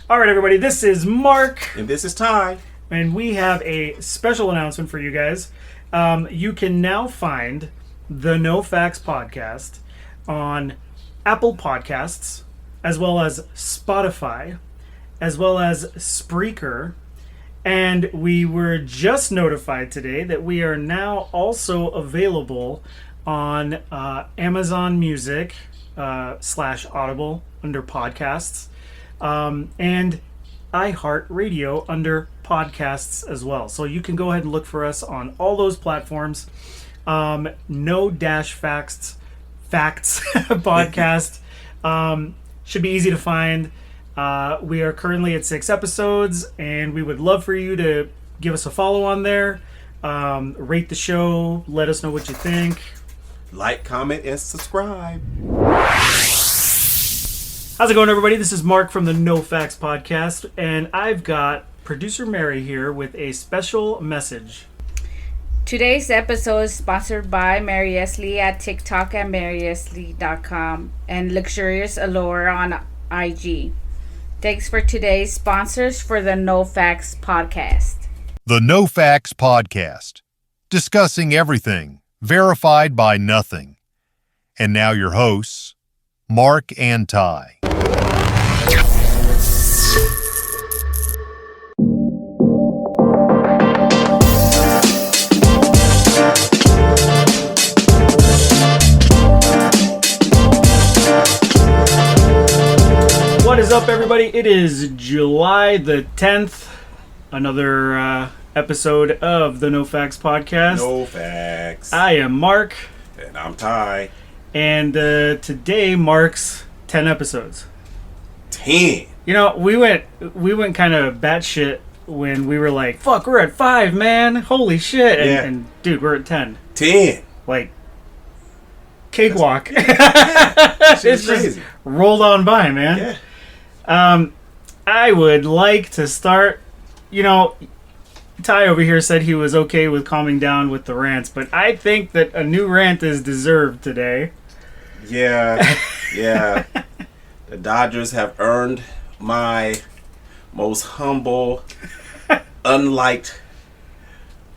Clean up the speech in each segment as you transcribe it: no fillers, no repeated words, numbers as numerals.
All right, everybody, this is Mark. And this is Ty. And we have a special announcement for you guys. You can now find the No Facts podcast on Apple Podcasts, as well as Spotify, as well as Spreaker. And we were just notified today that we are now also available on Amazon Music / Audible under podcasts, and iHeartRadio under podcasts as well. So you can go ahead and look for us on all those platforms. No-Facts podcast should be easy to find. We are currently at 6 episodes, and we would love for you to give us a follow on there. Rate the show. Let us know what you think. Like, comment, and subscribe. How's it going, everybody? This is Mark from the No Facts podcast, and I've got producer Mary here with a special message. Today's episode is sponsored by Maryestlie at TikTok at Maryestlie.com and Lexurious Allure on IG. Thanks for today's sponsors for the No Facts podcast. The No Facts podcast, discussing everything, verified by nothing. And now your hosts, Mark and Ty. What is up, everybody? It is July the 10th. Another episode of the No Facts podcast. No Facts. I am Mark. And I'm Ty. And today marks 10 episodes. 10. You know, we went kind of batshit when we were like, fuck, we're at 5, man. Holy shit. And, Yeah. and dude, we're at 10. 10. Like, cakewalk. Shit It's is crazy. just rolled on by, man. Yeah. I would like to start, you know, Ty over here said he was okay with calming down with the rants, but I think that a new rant is deserved today. Yeah. Yeah. The Dodgers have earned my most humble, unliked,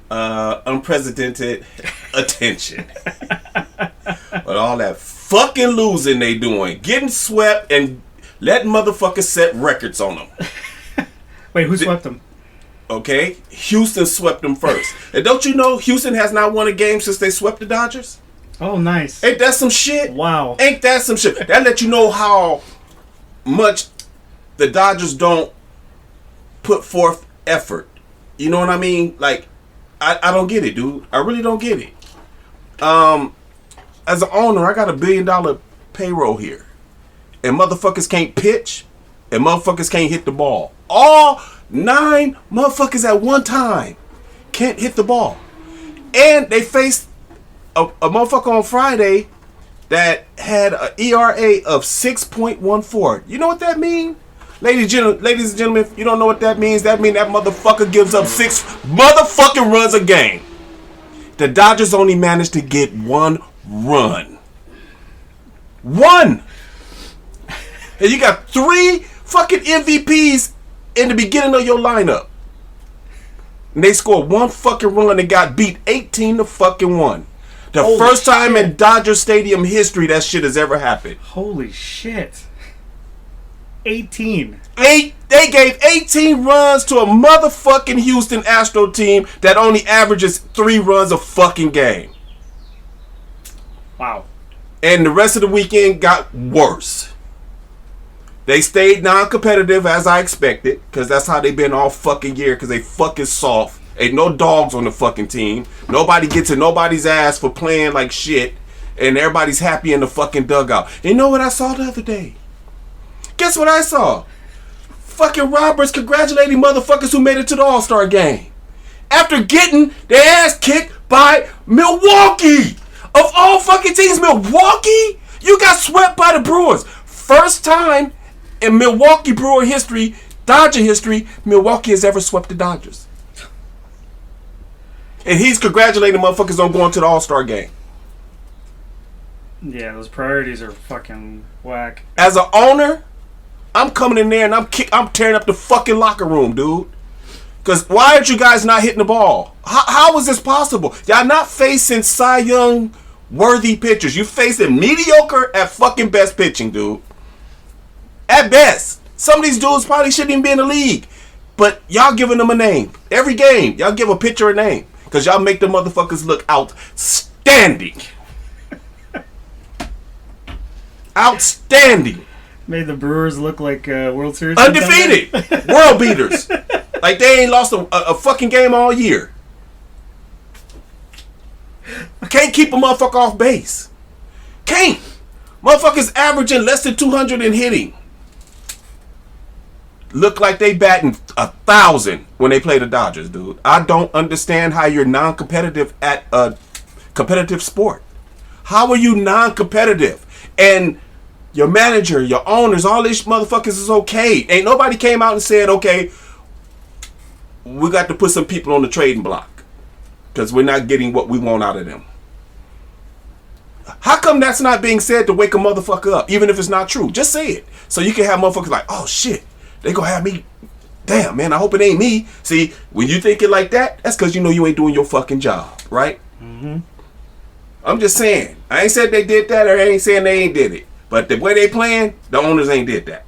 unprecedented attention. But all that fucking losing they doing, getting swept and letting motherfuckers set records on them. Wait, who swept them? Okay? Houston swept them first. And don't you know Houston has not won a game since they swept the Dodgers? Oh, nice. Ain't that some shit? Wow. Ain't that some shit? That let you know how much the Dodgers don't put forth effort. You know what I mean? Like, I don't get it, dude. I really don't get it. As an owner, I got $1 billion payroll here. And motherfuckers can't pitch. And motherfuckers can't hit the ball. All 9 motherfuckers at one time can't hit the ball. And they faced a motherfucker on Friday that had an ERA of 6.14. You know what that means? Ladies and gentlemen, if you don't know what that means, that means that motherfucker gives up 6 motherfucking runs a game. The Dodgers only managed to get 1 run. 1! And you got 3 fucking MVPs in the beginning of your lineup. And they scored 1 fucking run and got beat 18-1. The Holy first time shit. in Dodger Stadium history that shit has ever happened. Holy shit. 18. They gave 18 runs to a motherfucking Houston Astro team that only averages 3 runs a fucking game. Wow. And the rest of the weekend got worse. They stayed non-competitive as I expected, because that's how they been all fucking year, because they fucking soft. Ain't no dogs on the fucking team. Nobody gets in nobody's ass for playing like shit, and everybody's happy in the fucking dugout. You know what I saw the other day? Guess what I saw? Fucking Roberts congratulating motherfuckers who made it to the All-Star game. After getting their ass kicked by Milwaukee. Of all fucking teams, Milwaukee? You got swept by the Brewers. First time in Milwaukee Brewer history, Dodger history, Milwaukee has ever swept the Dodgers. And he's congratulating motherfuckers on going to the All-Star game. Yeah, those priorities are fucking whack. As an owner, I'm coming in there and I'm tearing up the fucking locker room, dude. Because why aren't you guys not hitting the ball? How is this possible? Y'all not facing Cy Young worthy pitchers. You facing mediocre at fucking best pitching, dude. At best. Some of these dudes probably shouldn't even be in the league. But y'all giving them a name. Every game, y'all give a pitcher a name. Because y'all make the motherfuckers look outstanding. Outstanding. Made the Brewers look like World Series undefeated. World beaters. Like they ain't lost a fucking game all year. Can't keep a motherfucker off base. Can't. Motherfuckers averaging less than 200 in hitting. Look like they batting 1,000 when they play the Dodgers, dude. I don't understand how you're non-competitive at a competitive sport. How are you non-competitive? And your manager, your owners, all these motherfuckers is okay. Ain't nobody came out and said, okay, we got to put some people on the trading block because we're not getting what we want out of them. How come that's not being said to wake a motherfucker up, even if it's not true? Just say it. So you can have motherfuckers like, oh shit, they gonna have me. Damn, man, I hope it ain't me. See, when you think it like that, that's because you know you ain't doing your fucking job, right? Mm-hmm. I'm just saying. I ain't said they did that or I ain't saying they ain't did it. But the way they playing, the owners ain't did that.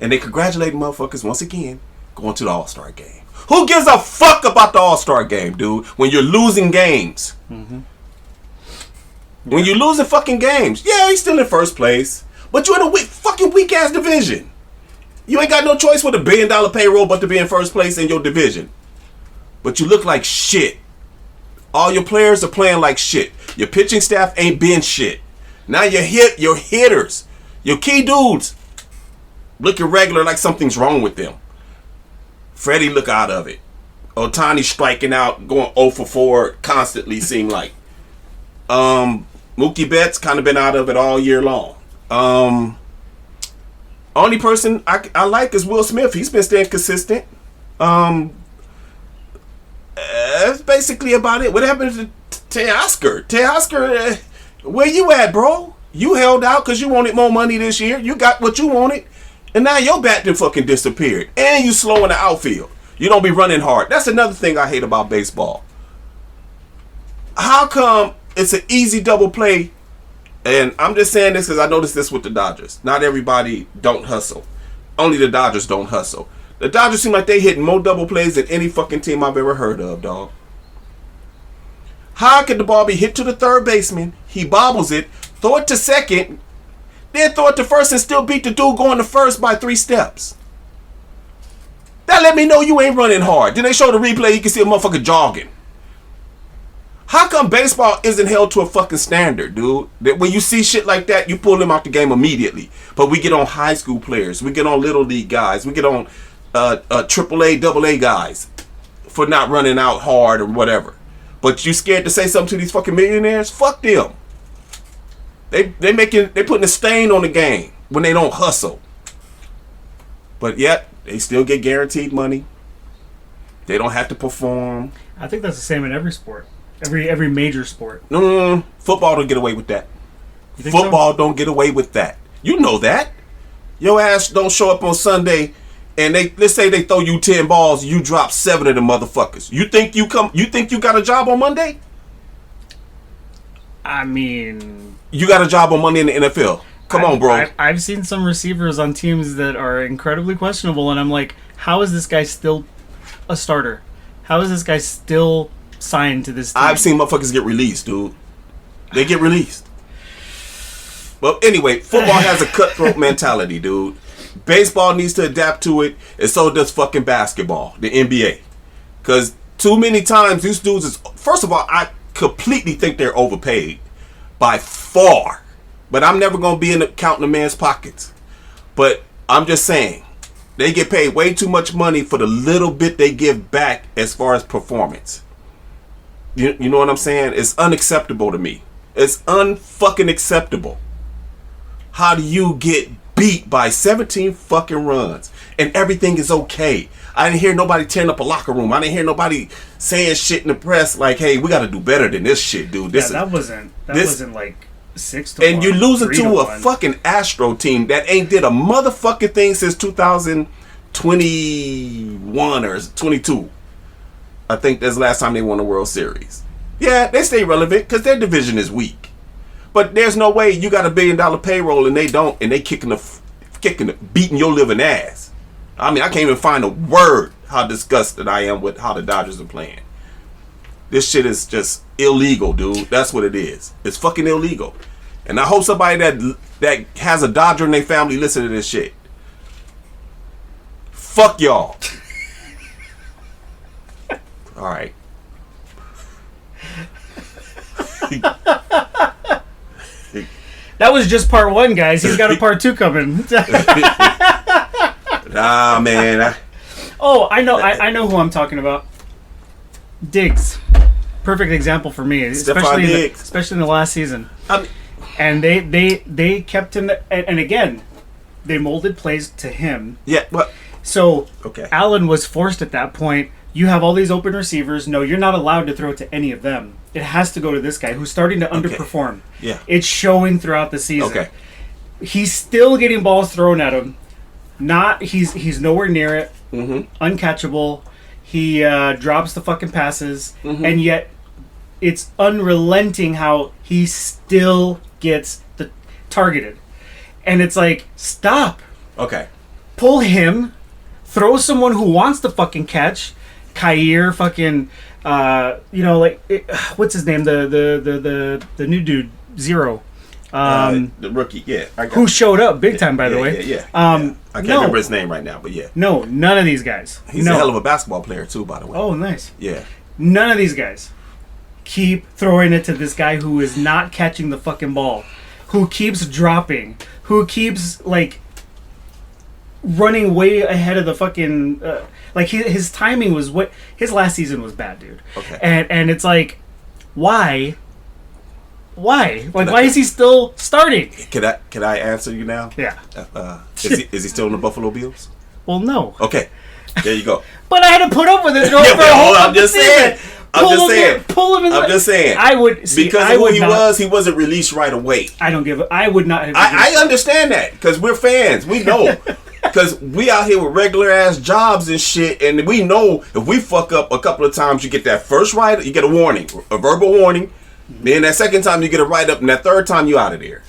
And they congratulate motherfuckers once again going to the All-Star game. Who gives a fuck about the All-Star game, dude, when you're losing games? Mm-hmm. When you're losing fucking games. Yeah, he's still in first place. But you're in a fucking weak-ass division. You ain't got no choice with $1 billion payroll but to be in first place in your division. But you look like shit. All your players are playing like shit. Your pitching staff ain't been shit. Now your hitters, your key dudes, looking regular like something's wrong with them. Freddie look out of it. Ohtani striking out, going 0 for 4 constantly seem like. Mookie Betts kind of been out of it all year long. Only person I like is Will Smith. He's been staying consistent. That's basically about it. What happened to Teoscar? Teoscar, where you at, bro? You held out because you wanted more money this year. You got what you wanted. And now your bat done fucking disappeared. And you slow in the outfield. You don't be running hard. That's another thing I hate about baseball. How come it's an easy double play? And I'm just saying this because I noticed this with the Dodgers. Not everybody don't hustle. Only the Dodgers don't hustle. The Dodgers seem like they hitting more double plays than any fucking team I've ever heard of, dog. How can the ball be hit to the third baseman? He bobbles it, throw it to second, then throw it to first and still beat the dude going to first by 3 steps. That let me know you ain't running hard. Then they show the replay, you can see a motherfucker jogging. How come baseball isn't held to a fucking standard, dude? That when you see shit like that, you pull them out the game immediately. But we get on high school players, we get on little league guys, we get on AAA, AA guys for not running out hard or whatever. But you scared to say something to these fucking millionaires? Fuck them. They putting a stain on the game when they don't hustle. But yet they still get guaranteed money. They don't have to perform. I think that's the same in every sport. Every major sport. No. Football don't get away with that. Football don't get away with that. You know that. Your ass don't show up on Sunday and let's say they throw you 10 balls, you drop 7 of them motherfuckers. You think you got a job on Monday? I mean, you got a job on Monday in the NFL. Come on, bro. I've seen some receivers on teams that are incredibly questionable, and I'm like, how is this guy still a starter? How is this guy still signed to this team? I've seen motherfuckers get released, dude. They get released. But anyway, football has a cutthroat mentality, dude. Baseball needs to adapt to it, and so does fucking basketball, the NBA. Because too many times these dudes is... First of all, I completely think they're overpaid. By far. But I'm never going to be counting a man's pockets. But I'm just saying, they get paid way too much money for the little bit they give back as far as performance. You know what I'm saying? It's unacceptable to me. It's unfucking acceptable. How do you get beat by 17 fucking runs and everything is okay? I didn't hear nobody tearing up a locker room. I didn't hear nobody saying shit in the press like, hey, we got to do better than this shit, dude. That wasn't like 6-1. And you're losing to a 3-1. fucking Astro team that ain't did a motherfucking thing since 2021 or 22. I think that's the last time they won the World Series. Yeah, they stay relevant because their division is weak. But there's no way you got $1 billion payroll and they don't, and they beating your living ass. I mean, I can't even find a word how disgusted I am with how the Dodgers are playing. This shit is just illegal, dude. That's what it is. It's fucking illegal. And I hope somebody that has a Dodger in their family listen to this shit. Fuck y'all. All right. That was just part 1, guys. He's got a part 2 coming. Nah, man. I know who I'm talking about. Diggs. Perfect example for me, especially in the last season. And they kept him, and again, they molded plays to him. Yeah, but so okay. Allen was forced at that point. You have all these open receivers. No, you're not allowed to throw it to any of them. It has to go to this guy who's starting to underperform. Yeah, it's showing throughout the season. Okay, he's still getting balls thrown at him. He's nowhere near it. Uncatchable. He drops the fucking passes, and yet it's unrelenting how he still gets targeted. And it's like, stop. Okay. Pull him. Throw someone who wants to fucking catch. Khair, fucking, what's his name? The new dude, Zero. The rookie, yeah. Who showed up big time, by the way. Yeah. I can't remember his name right now, but yeah. No, none of these guys. He's a hell of a basketball player, too, by the way. Oh, nice. Yeah. None of these guys keep throwing it to this guy who is not catching the fucking ball, who keeps dropping, who keeps, running way ahead of the fucking... his timing was his last season was bad, dude. Okay. And it's like, why? Why is he still starting? Can I answer you now? Yeah. Is he still in the Buffalo Bills? Well, no. Okay. There you go. But I had to put up with it. I'm just saying. Pull him in. I'm just saying. I would see, because of who he wasn't released right away. I don't give. I would not have. I understand that because we're fans. We know. Because we out here with regular ass jobs and shit, and we know if we fuck up a couple of times, you get that first write-up, you get a warning, a verbal warning. Then that second time you get a write-up, and that third time you out of there.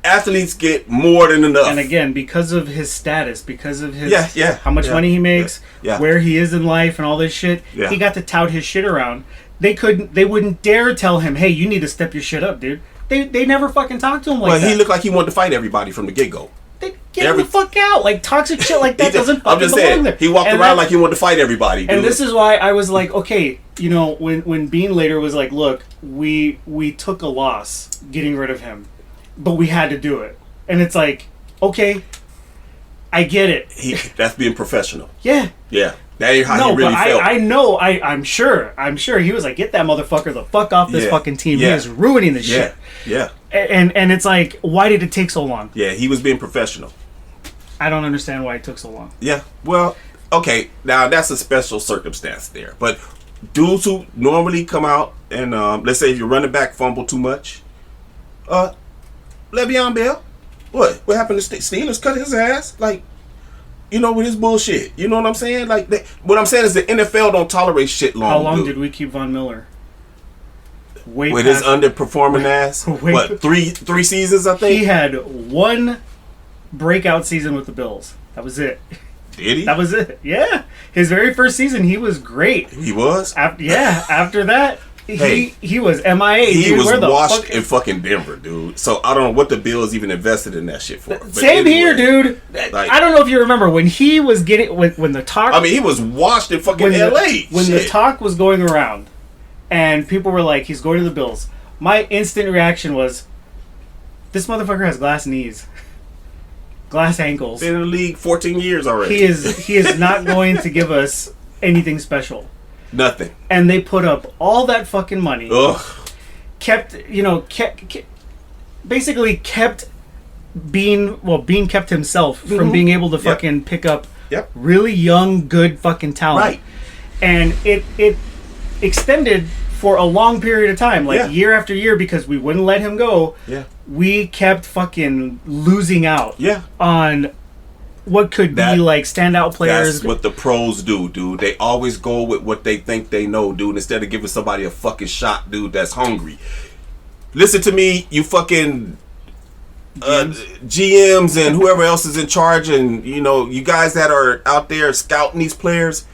Athletes get more than enough. And again, because of his status, because of his how much yeah, money he makes, yeah. where he is in life, and all this shit, he got to tout his shit around. They wouldn't dare tell him, "Hey, you need to step your shit up, dude." They never fucking talked to him like that. Well, he looked like he wanted to fight everybody from the get-go. Get him the fuck out! Like, toxic shit like that doesn't fucking belong there. He walked around like he wanted to fight everybody, dude. And this is why I was like, okay, when Bean later was like, look, we took a loss getting rid of him, but we had to do it. And it's like, okay, I get it. That's being professional. Yeah. Yeah. That ain't how he really felt. I know, I'm sure he was like, get that motherfucker the fuck off this fucking team. He is ruining the shit. Yeah. And it's like, why did it take so long? Yeah, he was being professional. I don't understand why it took so long. Yeah, well, okay, now that's a special circumstance there. But dudes who normally come out and, let's say if your running back fumble too much, Le'Veon Bell, what happened to Steelers? Cut his ass? Like, with his bullshit. You know what I'm saying? Like, what I'm saying is the NFL don't tolerate shit long. How long did we keep Von Miller? With his underperforming ass? What, three seasons, I think? He had one breakout season with the Bills. That was it. Did he? That was it. Yeah. His very first season, he was great. He was? After that, he was MIA. He was washed in fucking Denver, dude. So I don't know what the Bills even invested in that shit for. Same here, dude. I don't know if you remember when he was getting when the talk. I mean, he was washed in fucking LA. When the talk was going around, and people were like, "He's going to the Bills." My instant reaction was, "This motherfucker has glass knees, glass ankles. Been in the league 14 years already. He is not going to give us anything special." Nothing. And they put up all that fucking money. Ugh. Basically kept Bean kept himself from being able to fucking pick up really young, good fucking talent. Right. And it extended for a long period of time, like Yeah. year after year, because we wouldn't let him go. Yeah. We kept fucking losing out Yeah. on what could be like standout players. That's what the pros do, dude. They always go with what they think they know, dude, instead of giving somebody a fucking shot, dude, that's hungry. Listen to me, you fucking GMs and whoever else is in charge, and you know, you guys that are out there scouting these players,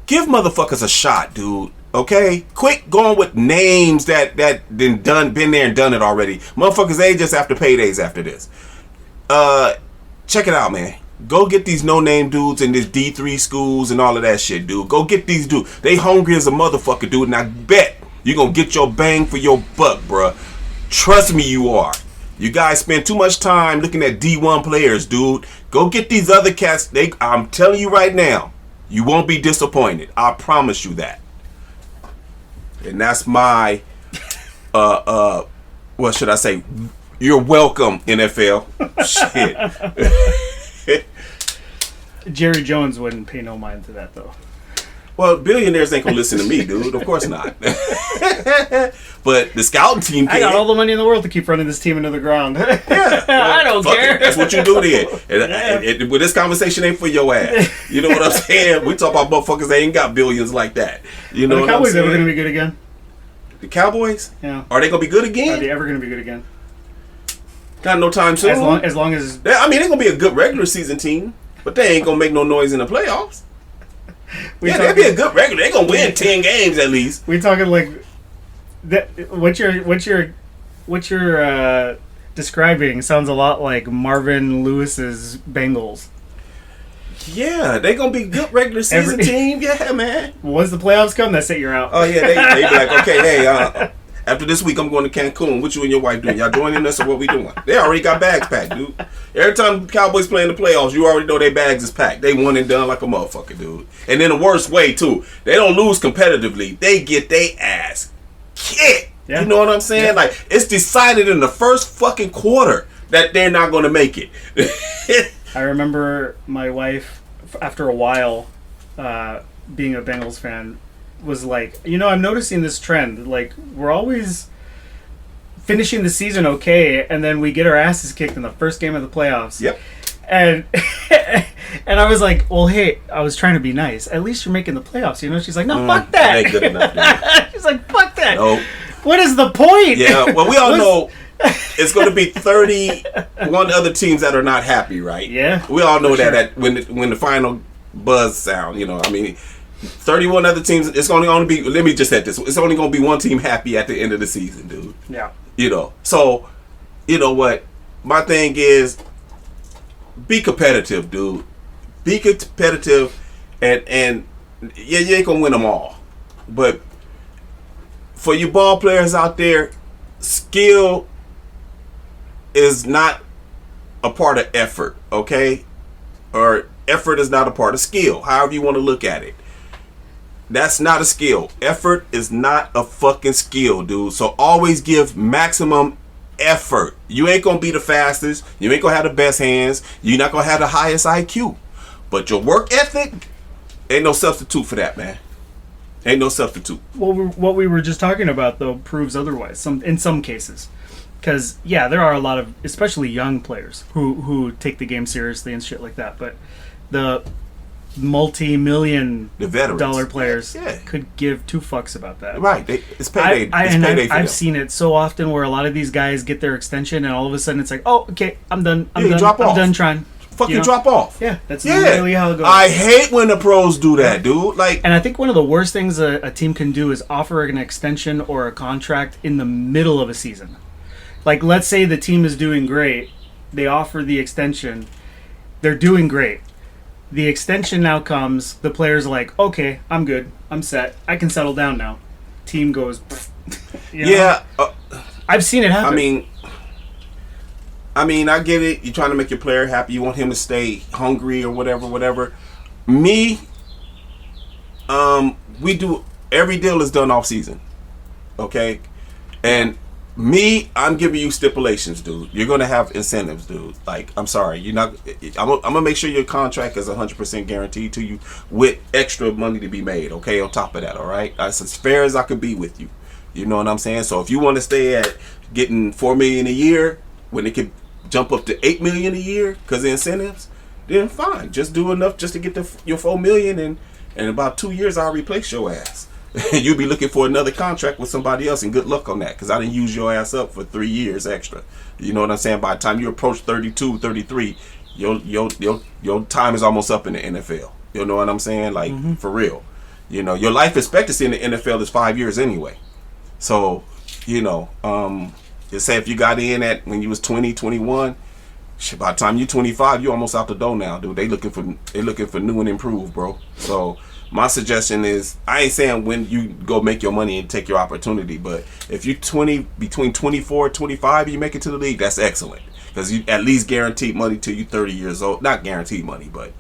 give motherfuckers a shot, dude. Okay, quit going with names that been there and done it already. Motherfuckers, they just after paydays after this. Check it out, man. Go get these no-name dudes in these D3 schools and all of that shit, dude. Go get these dudes. They hungry as a motherfucker, dude, and I bet you're gonna get your bang for your buck, bruh. Trust me, you are. You guys spend too much time looking at D1 players, dude. Go get these other cats. I'm telling you right now, you won't be disappointed. I promise you that. And that's my, what should I say? You're welcome, NFL. Shit. Jerry Jones wouldn't pay no mind to that, though. Well, billionaires ain't gonna listen to me, dude. Of course not. But the scouting team can. I got all the money in the world to keep running this team into the ground. Yeah, well, I don't care. That's what you do then. And well, this conversation ain't for your ass. You know what I'm saying? We talk about motherfuckers that ain't got billions like that. You know Are the what I'm Cowboys saying? ever going to be good again? The Cowboys? Yeah. Are they gonna be good Are again? they ever going to be good again? Got no time soon. As long as I mean, they're gonna be a good regular season team, but they ain't gonna make no noise in the playoffs. They'll be a good regular. They're gonna win 10 games at least. We talking like that. What you're describing sounds a lot like Marvin Lewis's Bengals. Yeah, they gonna be good regular season team. Yeah, man. Once the playoffs come, that's it. You're out. Oh yeah, they be like, okay, hey, after this week, I'm going to Cancun. What you and your wife doing? Y'all joining us or what we doing? They already got bags packed, dude. Every time the Cowboys play in the playoffs, you already know their bags is packed. They won and done like a motherfucker, dude. And in the worst way, too. They don't lose competitively. They get their ass kicked. Yeah. You know what I'm saying? Yeah. Like, it's decided in the first fucking quarter that they're not going to make it. I remember my wife, after a while, being a Bengals fan, was like, I'm noticing this trend. Like, we're always finishing the season okay, and then we get our asses kicked in the first game of the playoffs. Yep. And and I was like, well, hey, I was trying to be nice. At least you're making the playoffs, She's like, no, fuck that. That ain't good enough, dude. She's like, fuck that. Nope. What is the point? Yeah, well, we all know it's going to be 31 other teams that are not happy, right? Yeah. We all know that when the final buzz sound, I mean, 31 other teams, it's only going to be, let me just say this, it's only going to be one team happy at the end of the season, dude. Yeah. So, you know what? My thing is, be competitive, dude. Be competitive, and yeah, you ain't going to win them all. But for you ball players out there, skill is not a part of effort, okay? Or effort is not a part of skill, however you want to look at it. That's not a skill. Effort is not a fucking skill, dude. So always give maximum effort. You ain't gonna be the fastest. You ain't gonna have the best hands. You're not gonna have the highest IQ. But your work ethic ain't no substitute for that, man. Ain't no substitute. Well, what we were just talking about, though, proves otherwise. In some cases, because there are a lot of, especially young players who take the game seriously and shit like that. But the multi-million dollar players could give two fucks about that. Right. It's payday. It's payday for I've them. seen it so often where a lot of these guys get their extension and all of a sudden it's like, oh, okay, I'm done. I'm done trying. Fucking drop off. Yeah, that's literally how it goes. I hate when the pros do that, dude. And I think one of the worst things a team can do is offer an extension or a contract in the middle of a season. Like, let's say the team is doing great. They offer the extension. They're doing great. The extension now comes. The player's like, okay, I'm good. I'm set. I can settle down now. Team goes, yeah. I've seen it happen. I mean, I get it. You're trying to make your player happy. You want him to stay hungry or whatever. Me, we do, every deal is done off season. Okay? And me, I'm giving you stipulations, dude. You're going to have incentives, dude. Like, I'm sorry. I'm going to make sure your contract is 100% guaranteed to you with extra money to be made, okay, on top of that, all right? That's as fair as I could be with you. You know what I'm saying? So if you want to stay at getting $4 million a year when it could jump up to $8 million a year because of incentives, then fine. Just do enough just to get your $4 million, and in about 2 years I'll replace your ass. You'll be looking for another contract with somebody else, and good luck on that, because I didn't use your ass up for 3 years extra. You know what I'm saying? By the time you approach 32, 33, your time is almost up in the NFL. You know what I'm saying? Like, for real. You know, your life expectancy in the NFL is 5 years anyway. So, you know, just say if you got in at when you was 20, 21, shit, by the time you're 25, you're almost out the door now, dude. They looking for new and improved, bro. So my suggestion is, I ain't saying when you go make your money and take your opportunity, but if you between 24 and 25, you make it to the league, that's excellent. Because you at least guaranteed money till you 30 years old. Not guaranteed money, but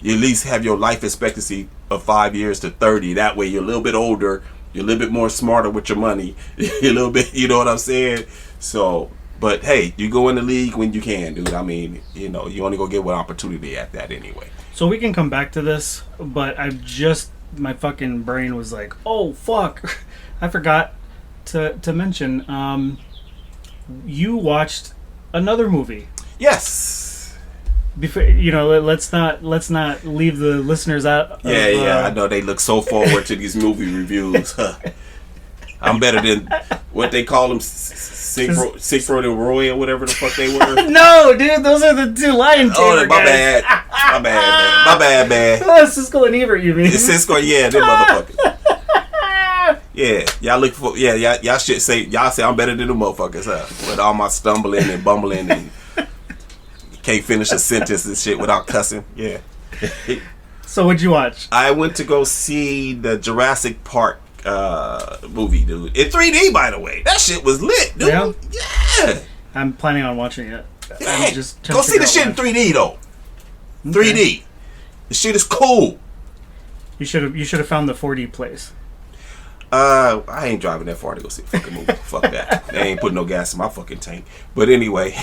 you at least have your life expectancy of 5 years to 30. That way you're a little bit older, you're a little bit more smarter with your money. You're a little bit, you know what I'm saying? So, but hey, you go in the league when you can, dude. I mean, you know, you only gonna get one opportunity at that anyway. So we can come back to this, but my fucking brain was like, oh fuck, I forgot to mention, you watched another movie. Yes. Before, you know, let's not leave the listeners out. Yeah, I know they look so forward to these movie reviews. I'm better than what they call them, Sigfrid and Roy or whatever the fuck they were. No, dude, those are the two Lion Tamer guys. My bad, man. Oh, Siskel and Ebert, you mean? Siskel, yeah, them motherfuckers. Yeah, y'all should say, I'm better than the motherfuckers, huh? With all my stumbling and bumbling and can't finish a sentence and shit without cussing. Yeah. So what'd you watch? I went to go see the Jurassic Park movie, dude. In 3D, by the way. That shit was lit, dude. Yeah. I'm planning on watching it. Yeah. I'm just go see the shit in 3D though. Okay. 3D. The shit is cool. You should have found the 4D place. I ain't driving that far to go see a fucking movie. Fuck that. They ain't putting no gas in my fucking tank. But anyway,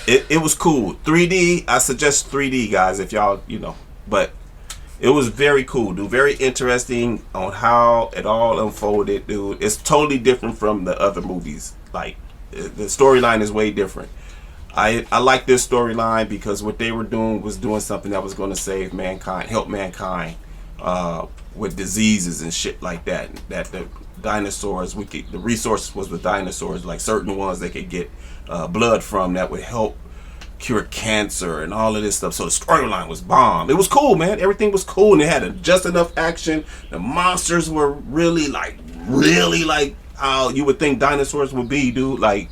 it was cool. 3D, I suggest 3D, guys, if y'all, you know. But it was very cool, dude. Very interesting on how it all unfolded, dude. It's totally different from the other movies. Like, the storyline is way different. I like this storyline because what they were doing was doing something that was going to save mankind, help mankind with diseases and shit like that. That the dinosaurs, the resource was with dinosaurs, like certain ones they could get blood from that would help cure cancer and all of this stuff. So the storyline was bomb. It was cool, man. Everything was cool, and it had just enough action. The monsters were really like how you would think dinosaurs would be, dude. Like,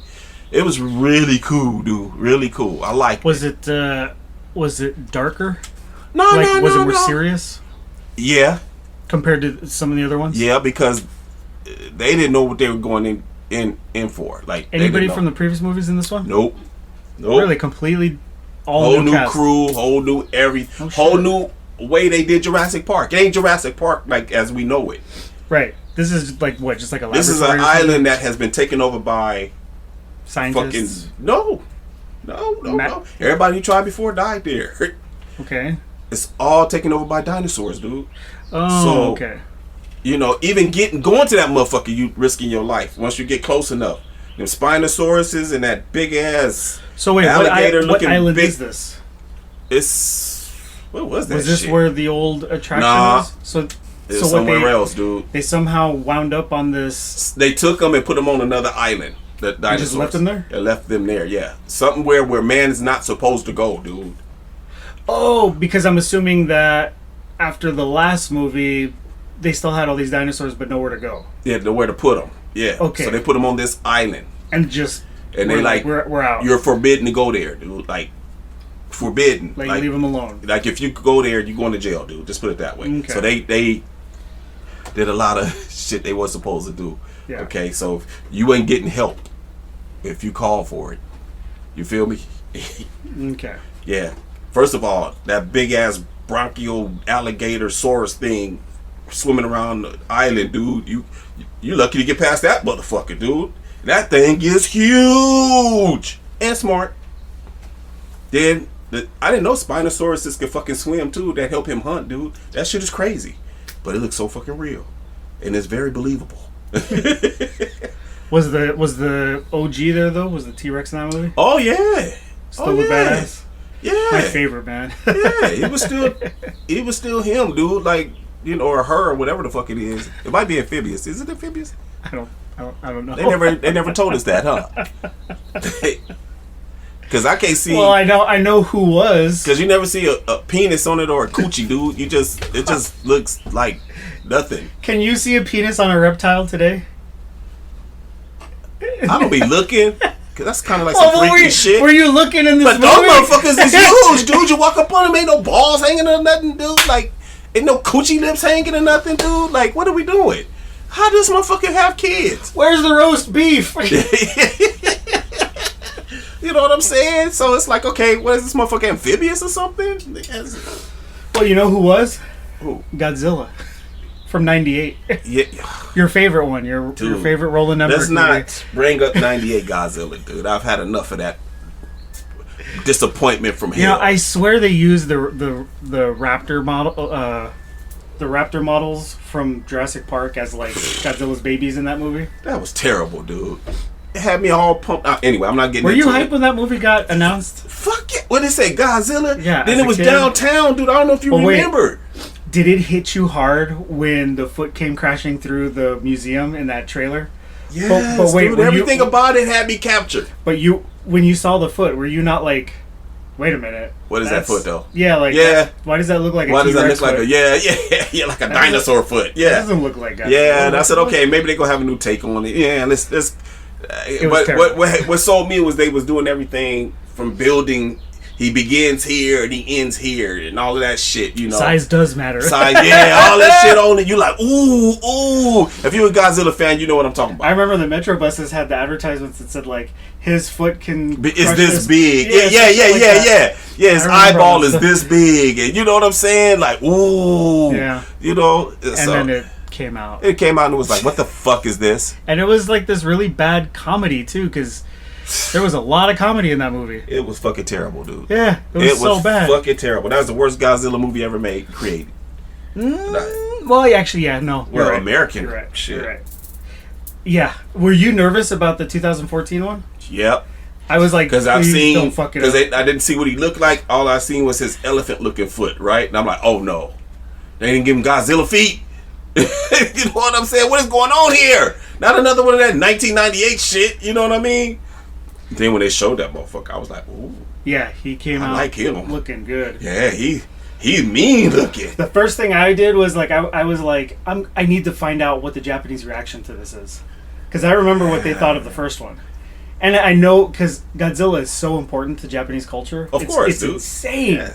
it was really cool, dude. Really cool. I liked it. Was it darker? No. Was it more serious? Yeah. Compared to some of the other ones? Yeah, because they didn't know what they were going in for. Like, anybody from the previous movies in this one? Nope. Really, completely whole new cast. crew, whole new everything, whole new way they did Jurassic Park. It ain't Jurassic Park like as we know it. Right. This is like what? Just like a laboratory? This is an island that has been taken over by scientists. Fucking no. Everybody you tried before died there. Okay. It's all taken over by dinosaurs, dude. Oh, so, okay. You know, even going to that motherfucker, you risking your life once you get close enough. Them Spinosauruses and that big ass. So wait, alligator what island big, is this? It's what was that? Was this shit? where the old attraction was? It's somewhere else, dude. They somehow wound up on this. They took them and put them on another island. The dinosaurs. Just left them there. They left them there. Yeah, something where man is not supposed to go, dude. Oh, because I'm assuming that after the last movie, they still had all these dinosaurs, but nowhere to go. Yeah, nowhere to put them. Yeah. Okay. So they put them on this island. And they like we're out. You're forbidden to go there, dude. Like forbidden. Like leave them alone. Like if you go there, you're going to jail, dude. Just put it that way. Okay. So they did a lot of shit they weren't supposed to do. Yeah. Okay. So you ain't getting help if you call for it. You feel me? Okay. Yeah. First of all, that big ass bronchial alligator saurus thing swimming around the island, dude. You lucky to get past that motherfucker, dude. That thing is huge and smart. Then I didn't know Spinosauruses could fucking swim too. That help him hunt, dude. That shit is crazy, but it looks so fucking real, and it's very believable. Was the OG there though? Was the T-Rex in that movie? Oh yeah. Still look badass. Yeah. My favorite, man. Yeah, it was still him, dude. Like, you know, or her, or whatever the fuck it is. It might be amphibious. Is it amphibious? I don't know. They never told us that, huh? Because I can't see. Well, I know who was. Because you never see a penis on it or a coochie, dude. It just looks like nothing. Can you see a penis on a reptile today? I don't be looking. Cause that's kind of like some freaky shit. Were you looking in this But movie? those motherfuckers is huge, dude. You walk up on them, ain't no balls hanging or nothing, dude. Like, ain't no coochie lips hanging or nothing, dude. Like, what are we doing? How does this motherfucker have kids? Where's the roast beef? You know what I'm saying? So it's like, okay, what is this motherfucker, amphibious or something? Well, you know who was? Who? Godzilla. From 98. Yeah. Your favorite one. Your favorite Roland Emmerich Let's not bring up 98 Godzilla, dude. I've had enough of that disappointment from him. You know, I swear they used the raptor model, the raptor models from Jurassic Park as like Godzilla's babies in that movie. That was terrible, dude. It had me all pumped out. Anyway, I'm not getting Were into you it. hyped when that movie got announced? Fuck it. What did it say? Godzilla? Yeah. Then it was downtown, dude. I don't know if you remember. Did it hit you hard when the foot came crashing through the museum in that trailer? Yes, but wait, dude, everything about it had me captured. But when you saw the foot, were you not like, wait a minute? What is that foot though? Yeah, like why does that look like a T-Rex does that look like foot? yeah, like a dinosaur foot? Yeah, that doesn't look like Godzilla. Yeah, and I said, okay, maybe they gonna have a new take on it. Yeah, let's. But what sold me was they was doing everything from building. He begins here and he ends here and all of that shit, you know. Size does matter. Size, yeah, all that shit on it. You like, ooh. If you're a Godzilla fan, you know what I'm talking about. I remember the Metro buses had the advertisements that said like his foot can. Is this big? Yeah. Yeah, his eyeball is this big, and you know what I'm saying? Like, ooh. Yeah. You know. And then it came out. It came out and it was like, what the fuck is this? And it was like this really bad comedy too, because there was a lot of comedy in that movie. It was fucking terrible, dude. Yeah, it was so bad. Fucking terrible. That was the worst Godzilla movie ever created. Well, actually, yeah, no. Well, right. American You're right. shit. You're right. Yeah. Were you nervous about the 2014 one? Yep. I was like, because I didn't see what he looked like. All I seen was his elephant-looking foot, right? And I'm like, oh no, they didn't give him Godzilla feet. You know what I'm saying? What is going on here? Not another one of that 1998 shit. You know what I mean? Then when they showed that motherfucker, I was like, ooh. Yeah, he came out like him. looking good. Yeah, he's mean looking. The first thing I did was like, I was like, I need to find out what the Japanese reaction to this is, because I remember what they thought of the first one, and I know because Godzilla is so important to Japanese culture. Of course, it's dude. insane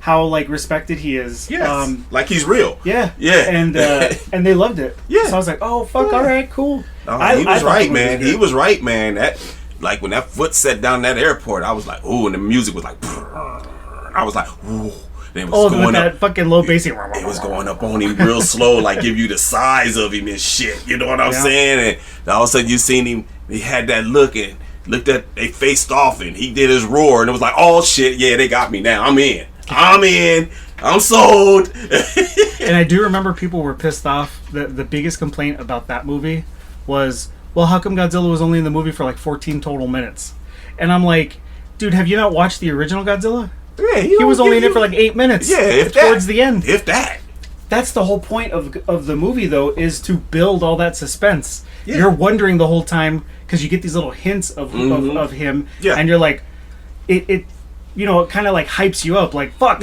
how like respected he is. Yes, like he's real. Yeah, and and they loved it. Yeah, so I was like, oh fuck, all right, cool. No, he was right, man. He was right, man. That. Like when that foot set down that airport, I was like, ooh, and the music was like, I was like, ooh. Then it was going with that fucking low bass. It was going up on him real slow, like give you the size of him and shit. You know what I'm saying? And all of a sudden you seen him, he had that look and looked at, they faced off and he did his roar and it was like, oh shit, yeah, they got me now. I'm in. I'm sold. And I do remember people were pissed off. The biggest complaint about that movie was, well, how come Godzilla was only in the movie for like 14 total minutes? And I'm like, dude, have you not watched the original Godzilla? Yeah, he was only in it for like 8 minutes. Yeah, towards the end. If that. That's the whole point of the movie, though, is to build all that suspense. Yeah. You're wondering the whole time because you get these little hints of him, and you're like, it you know, it kind of like hypes you up, like fuck,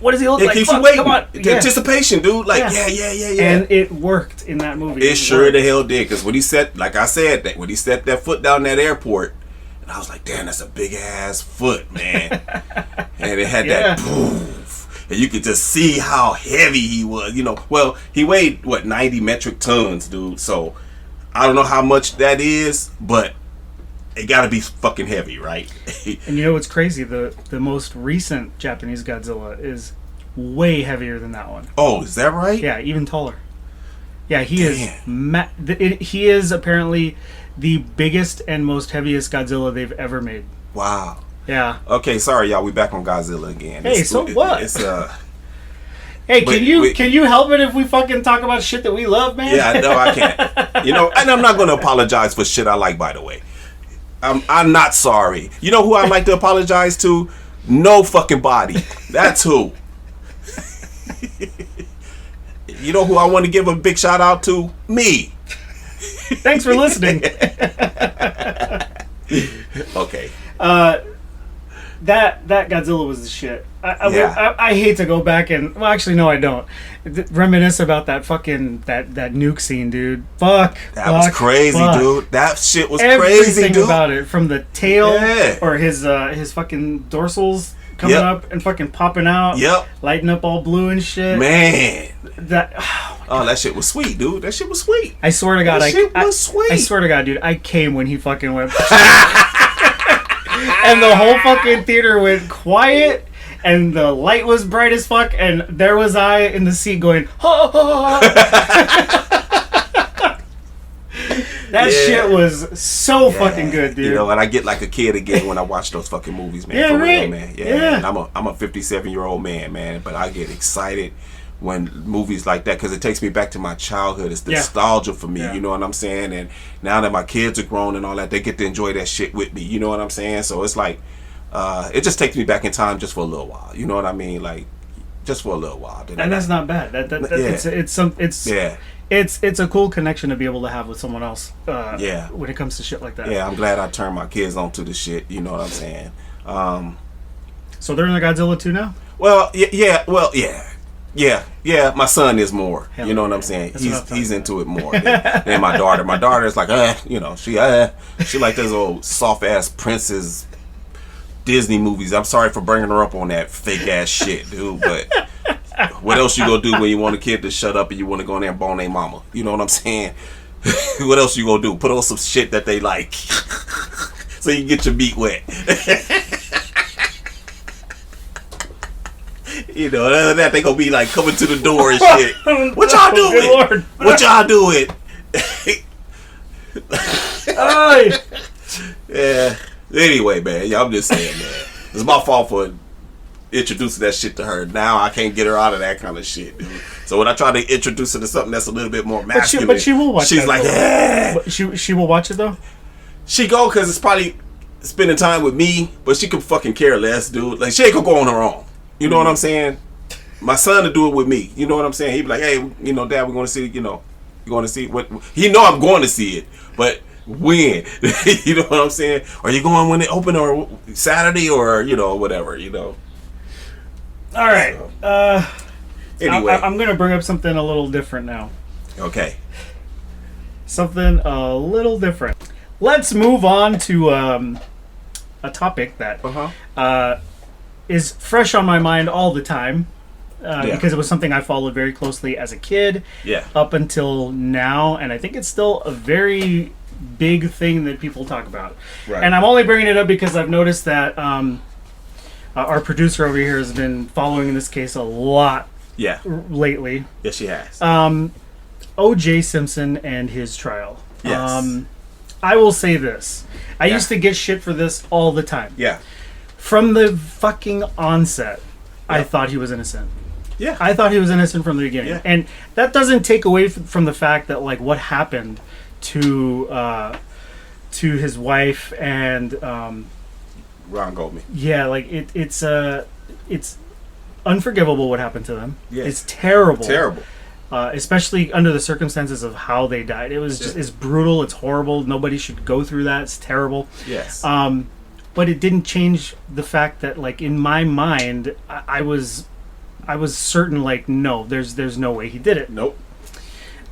what does he look like? Keeps fuck, you waiting. Come on. Anticipation, dude. Like, yeah. And it worked in that movie. It sure the hell did, because when he set, like I said, that when he set that foot down that airport, and I was like, damn, that's a big ass foot, man. And it had that poof, and you could just see how heavy he was. You know, well, he weighed 90 metric tons, dude. So I don't know how much that is, but it gotta be fucking heavy, right? And you know what's crazy? The most recent Japanese Godzilla is way heavier than that one. Oh, is that right? Yeah, even taller. Yeah, he is. He is apparently the biggest and most heaviest Godzilla they've ever made. Wow. Yeah. Okay, sorry y'all. We back on Godzilla again. Hey, so what? It's Hey, can you help it if we fucking talk about shit that we love, man? Yeah, no, I can't. You know, and I'm not going to apologize for shit I like, by the way. I'm not sorry. You know who I like to apologize to? No fucking body. That's who. You know who I want to give a big shout out to? Me. Thanks for listening. Okay. That Godzilla was the shit. Yeah. I hate to go back and, well, actually, no, I don't. Reminisce about that fucking that nuke scene, dude. That was crazy, dude. That shit was crazy, Everything dude. about it, from the tail Yeah. or his fucking dorsals coming up and fucking popping out, lighting up all blue and shit. Man, that shit was sweet, dude. That shit was sweet. I swear to God, shit was sweet. I swear to God, dude, I came when he fucking went. And the whole fucking theater went quiet, and the light was bright as fuck, and there was I in the seat going, That shit was so fucking good, dude. You know, and I get like a kid again when I watch those fucking movies, man. Yeah, for right. real, man. Yeah. And I'm a 57-year-old man, but I get excited when movies like that, because it takes me back to my childhood. It's nostalgia for me, you know what I'm saying? And now that my kids are grown and all that, they get to enjoy that shit with me, you know what I'm saying? So it's like, it just takes me back in time just for a little while, you know what I mean? Like, just for a little while. And that's not bad. It's a cool connection to be able to have with someone else. When it comes to shit like that. Yeah, I'm glad I turned my kids onto the shit. You know what I'm saying? So they're in the Godzilla 2 now? Well, yeah. My son is more. You know what I'm saying? He's into it more than my daughter. My daughter's like, you know, she like those old soft ass princess Disney movies. I'm sorry for bringing her up on that fake ass shit, dude. But what else you gonna do when you want a kid to shut up and you want to go in there and bone their mama? You know what I'm saying? What else you gonna do? Put on some shit that they like, so you can get your meat wet. You know, other than that, they gonna be like coming to the door and shit. What y'all doing? Good Lord. What y'all doing? Yeah. Anyway, man, I'm just saying, man. It's my fault for introducing that shit to her. Now I can't get her out of that kind of shit, dude. So when I try to introduce her to something that's a little bit more masculine, but she will watch. She's like, She will watch it though. She go because it's probably spending time with me, but she could fucking care less, dude. Like, she ain't gonna go on her own. You know what I'm saying? My son to do it with me. You know what I'm saying? He'd be like, hey, you know, Dad, we're going to see, you know, you're going to see what. He know I'm going to see it, but when? You know what I'm saying? Are you going when they open, or Saturday, or, you know, whatever, you know? All right. So, anyway. I'm going to bring up something a little different now. Okay. Something a little different. Let's move on to a topic that is fresh on my mind all the time, because it was something I followed very closely as a kid, up until now, and I think it's still a very big thing that people talk about. Right. And I'm only bringing it up because I've noticed that our producer over here has been following this case a lot lately. Yes, she has. OJ Simpson and his trial. Yes. I will say this. I used to get shit for this all the time. Yeah. From the fucking onset, I thought he was innocent. Yeah. I thought he was innocent from the beginning. Yeah. And that doesn't take away from the fact that, like, what happened to his wife and Ron Goldman. Yeah, like it's unforgivable what happened to them. Yes. It's terrible. Terrible. Especially under the circumstances of how they died. It was just, it's brutal, it's horrible. Nobody should go through that. It's terrible. Yes. But it didn't change the fact that, like, in my mind, I was certain, like, no, there's no way he did it. Nope.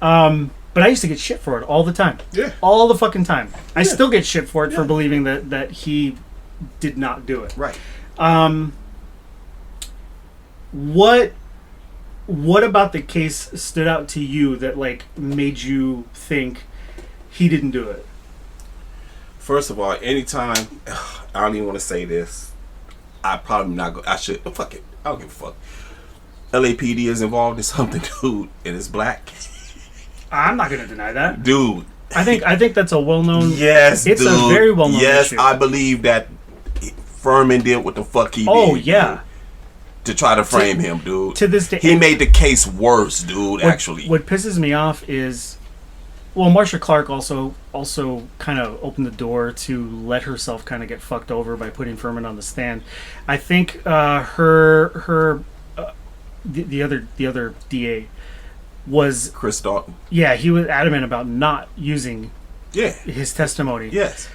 But I used to get shit for it all the time. Yeah. All the fucking time. I still get shit for it for believing that he did not do it. Right. What about the case stood out to you that, like, made you think he didn't do it? First of all, anytime, I don't even want to say this. I probably not go. I should. Fuck it. I don't give a fuck. LAPD is involved in something, dude, and it's black. I'm not gonna deny that, dude. I think that's a well-known. Yes, it's dude. a very well-known Yes, issue. I believe that Furman did what the fuck he did. Oh yeah. to try to frame him, dude. To this day, he made the case worse, dude. Actually, what pisses me off is, well, Marsha Clark also kind of opened the door to let herself kind of get fucked over by putting Furman on the stand. I think the other DA was Chris Dalton. Yeah, he was adamant about not using Yeah. his testimony. Yes.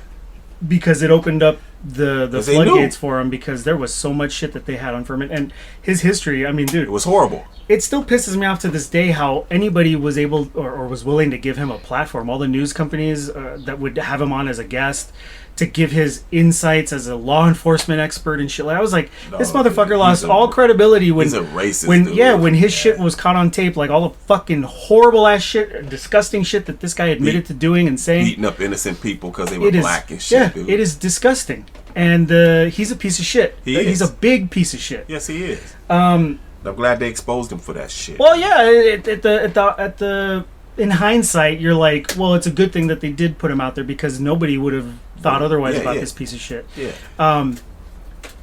Because it opened up the they floodgates knew. for him, because there was so much shit that they had on Furman. And his history, I mean, dude. It was horrible. It still pisses me off to this day how anybody was able or was willing to give him a platform. All the news companies that would have him on as a guest to give his insights as a law enforcement expert and shit. Like, I was like, this motherfucker lost all credibility when he's a racist dude. When his shit was caught on tape, like all the fucking horrible ass shit, disgusting shit that this guy admitted to doing and saying. Beating up innocent people because they were black and shit, dude. It is disgusting. And he's a piece of shit. He's a big piece of shit. Yes, he is. I'm glad they exposed him for that shit. Well, yeah, at the in hindsight, you're like, well, it's a good thing that they did put him out there, because nobody would have thought otherwise about this piece of shit. Yeah.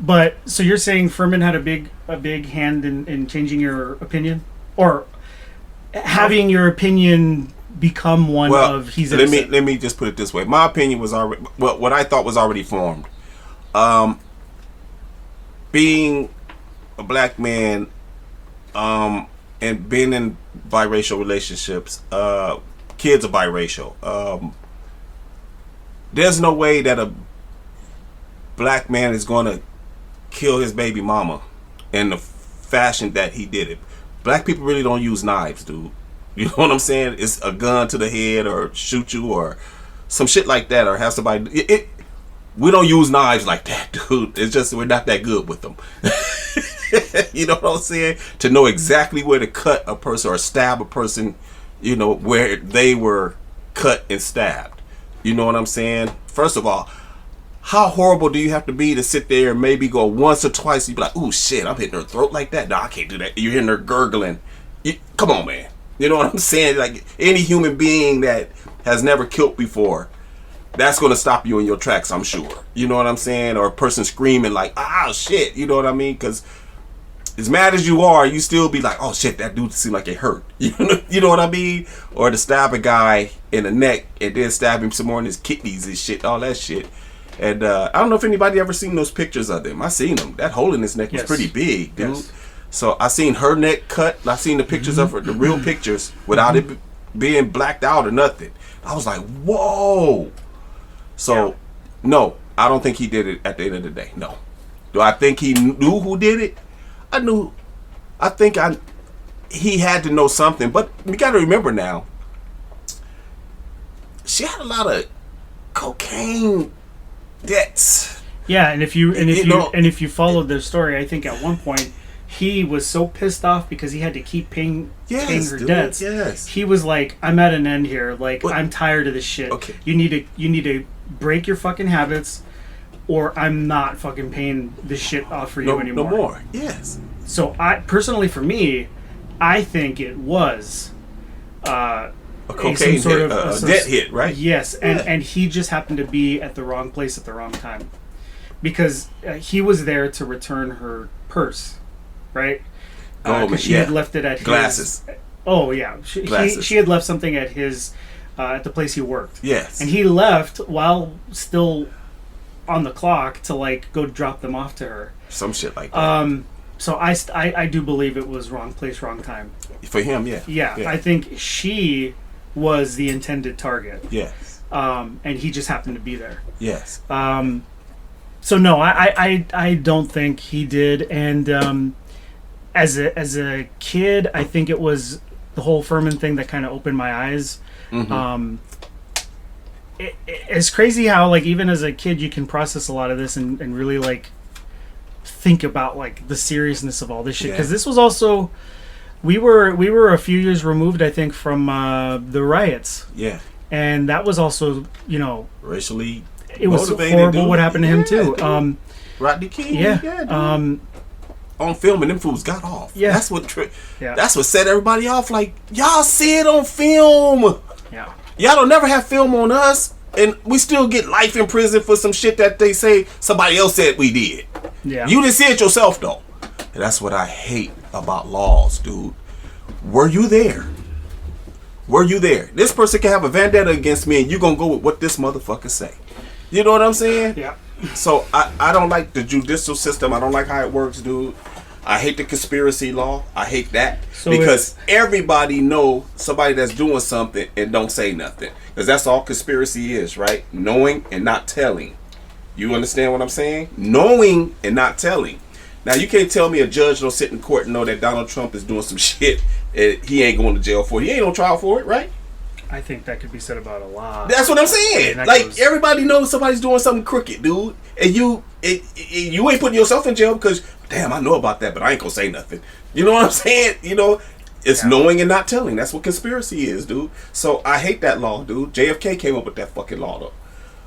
But so you're saying Furman had a big hand in changing your opinion, or having your opinion become one of he's innocent? Let me just put it this way. My opinion was already what I thought was already formed. Being a black man, and being in biracial relationships, kids are biracial. There's no way that a black man is going to kill his baby mama in the fashion that he did it. Black people really don't use knives, dude. You know what I'm saying? It's a gun to the head, or shoot you, or some shit like that, or have somebody. We don't use knives like that, dude. It's just we're not that good with them. You know what I'm saying? To know exactly where to cut a person or stab a person, you know, where they were cut and stabbed. You know what I'm saying? First of all, how horrible do you have to be to sit there and maybe go once or twice and you be like, ooh, shit, I'm hitting her throat like that? No, I can't do that. You're hitting her gurgling. Come on, man. You know what I'm saying? Like, any human being that has never killed before, that's going to stop you in your tracks, I'm sure. You know what I'm saying? Or a person screaming like, ah, shit. You know what I mean? Because as mad as you are, you still be like, oh, shit, that dude seemed like it hurt. You know what I mean? Or to stab a guy in the neck and then stab him some more in his kidneys and shit, all that shit. And I don't know if anybody ever seen those pictures of them. I seen them. That hole in his neck was pretty big, dude. Yes. So I seen her neck cut. I seen the pictures of her, the real pictures, without it being blacked out or nothing. I was like, whoa. So, no, I don't think he did it at the end of the day. No. Do I think he knew who did it? He had to know something. But we got to remember now, she had a lot of cocaine debts. Yeah, and if you followed their story, I think at one point he was so pissed off because he had to keep paying her debts. Yes. He was like, I'm at an end here. Like, I'm tired of this shit. Okay. You need to break your fucking habits, or I'm not fucking paying this shit off for you anymore. No more. Yes. So for me, I think it was a cocaine hit, a debt hit, right? Yes, and he just happened to be at the wrong place at the wrong time, because he was there to return her purse, right? Because she had left it at glasses. Oh yeah, she had left something at his at the place he worked. Yes, and he left while still on the clock to like go drop them off to her. Some shit like that. So I do believe it was wrong place, wrong time. For him, yeah. Yeah, I think she was the intended target. Yes. And he just happened to be there. Yes. So no, I don't think he did. And as a kid, I think it was the whole Furman thing that kind of opened my eyes. Mm-hmm. It's crazy how, like, even as a kid you can process a lot of this and really like think about like the seriousness of all this shit, because this was also we were a few years removed, I think, from the riots. Yeah. And that was also, you know, racially it was horrible, dude. What happened to him too. Rodney King. Yeah. On film, and them fools got off. Yeah. That's what set everybody off. Like, y'all see it on film. Yeah. Y'all don't never have film on us, and we still get life in prison for some shit that they say somebody else said we did. Yeah. You didn't see it yourself though. And that's what I hate about laws, dude. Were you there? Were you there? This person can have a vendetta against me and you're going to go with what this motherfucker say. You know what I'm saying? Yeah. So I don't like the judicial system. I don't like how it works, dude. I hate the conspiracy law. I hate that. So because everybody know somebody that's doing something and don't say nothing. Because that's all conspiracy is, right? Knowing and not telling. You understand what I'm saying? Knowing and not telling. Now, you can't tell me a judge don't sit in court and know that Donald Trump is doing some shit and he ain't going to jail for it. He ain't on trial for it, right? I think that could be said about a lot. That's what I'm saying. Like, everybody knows somebody's doing something crooked, dude. And you ain't putting yourself in jail because, damn, I know about that, but I ain't going to say nothing. You know what I'm saying? You know, it's knowing and not telling. That's what conspiracy is, dude. So I hate that law, dude. JFK came up with that fucking law, though.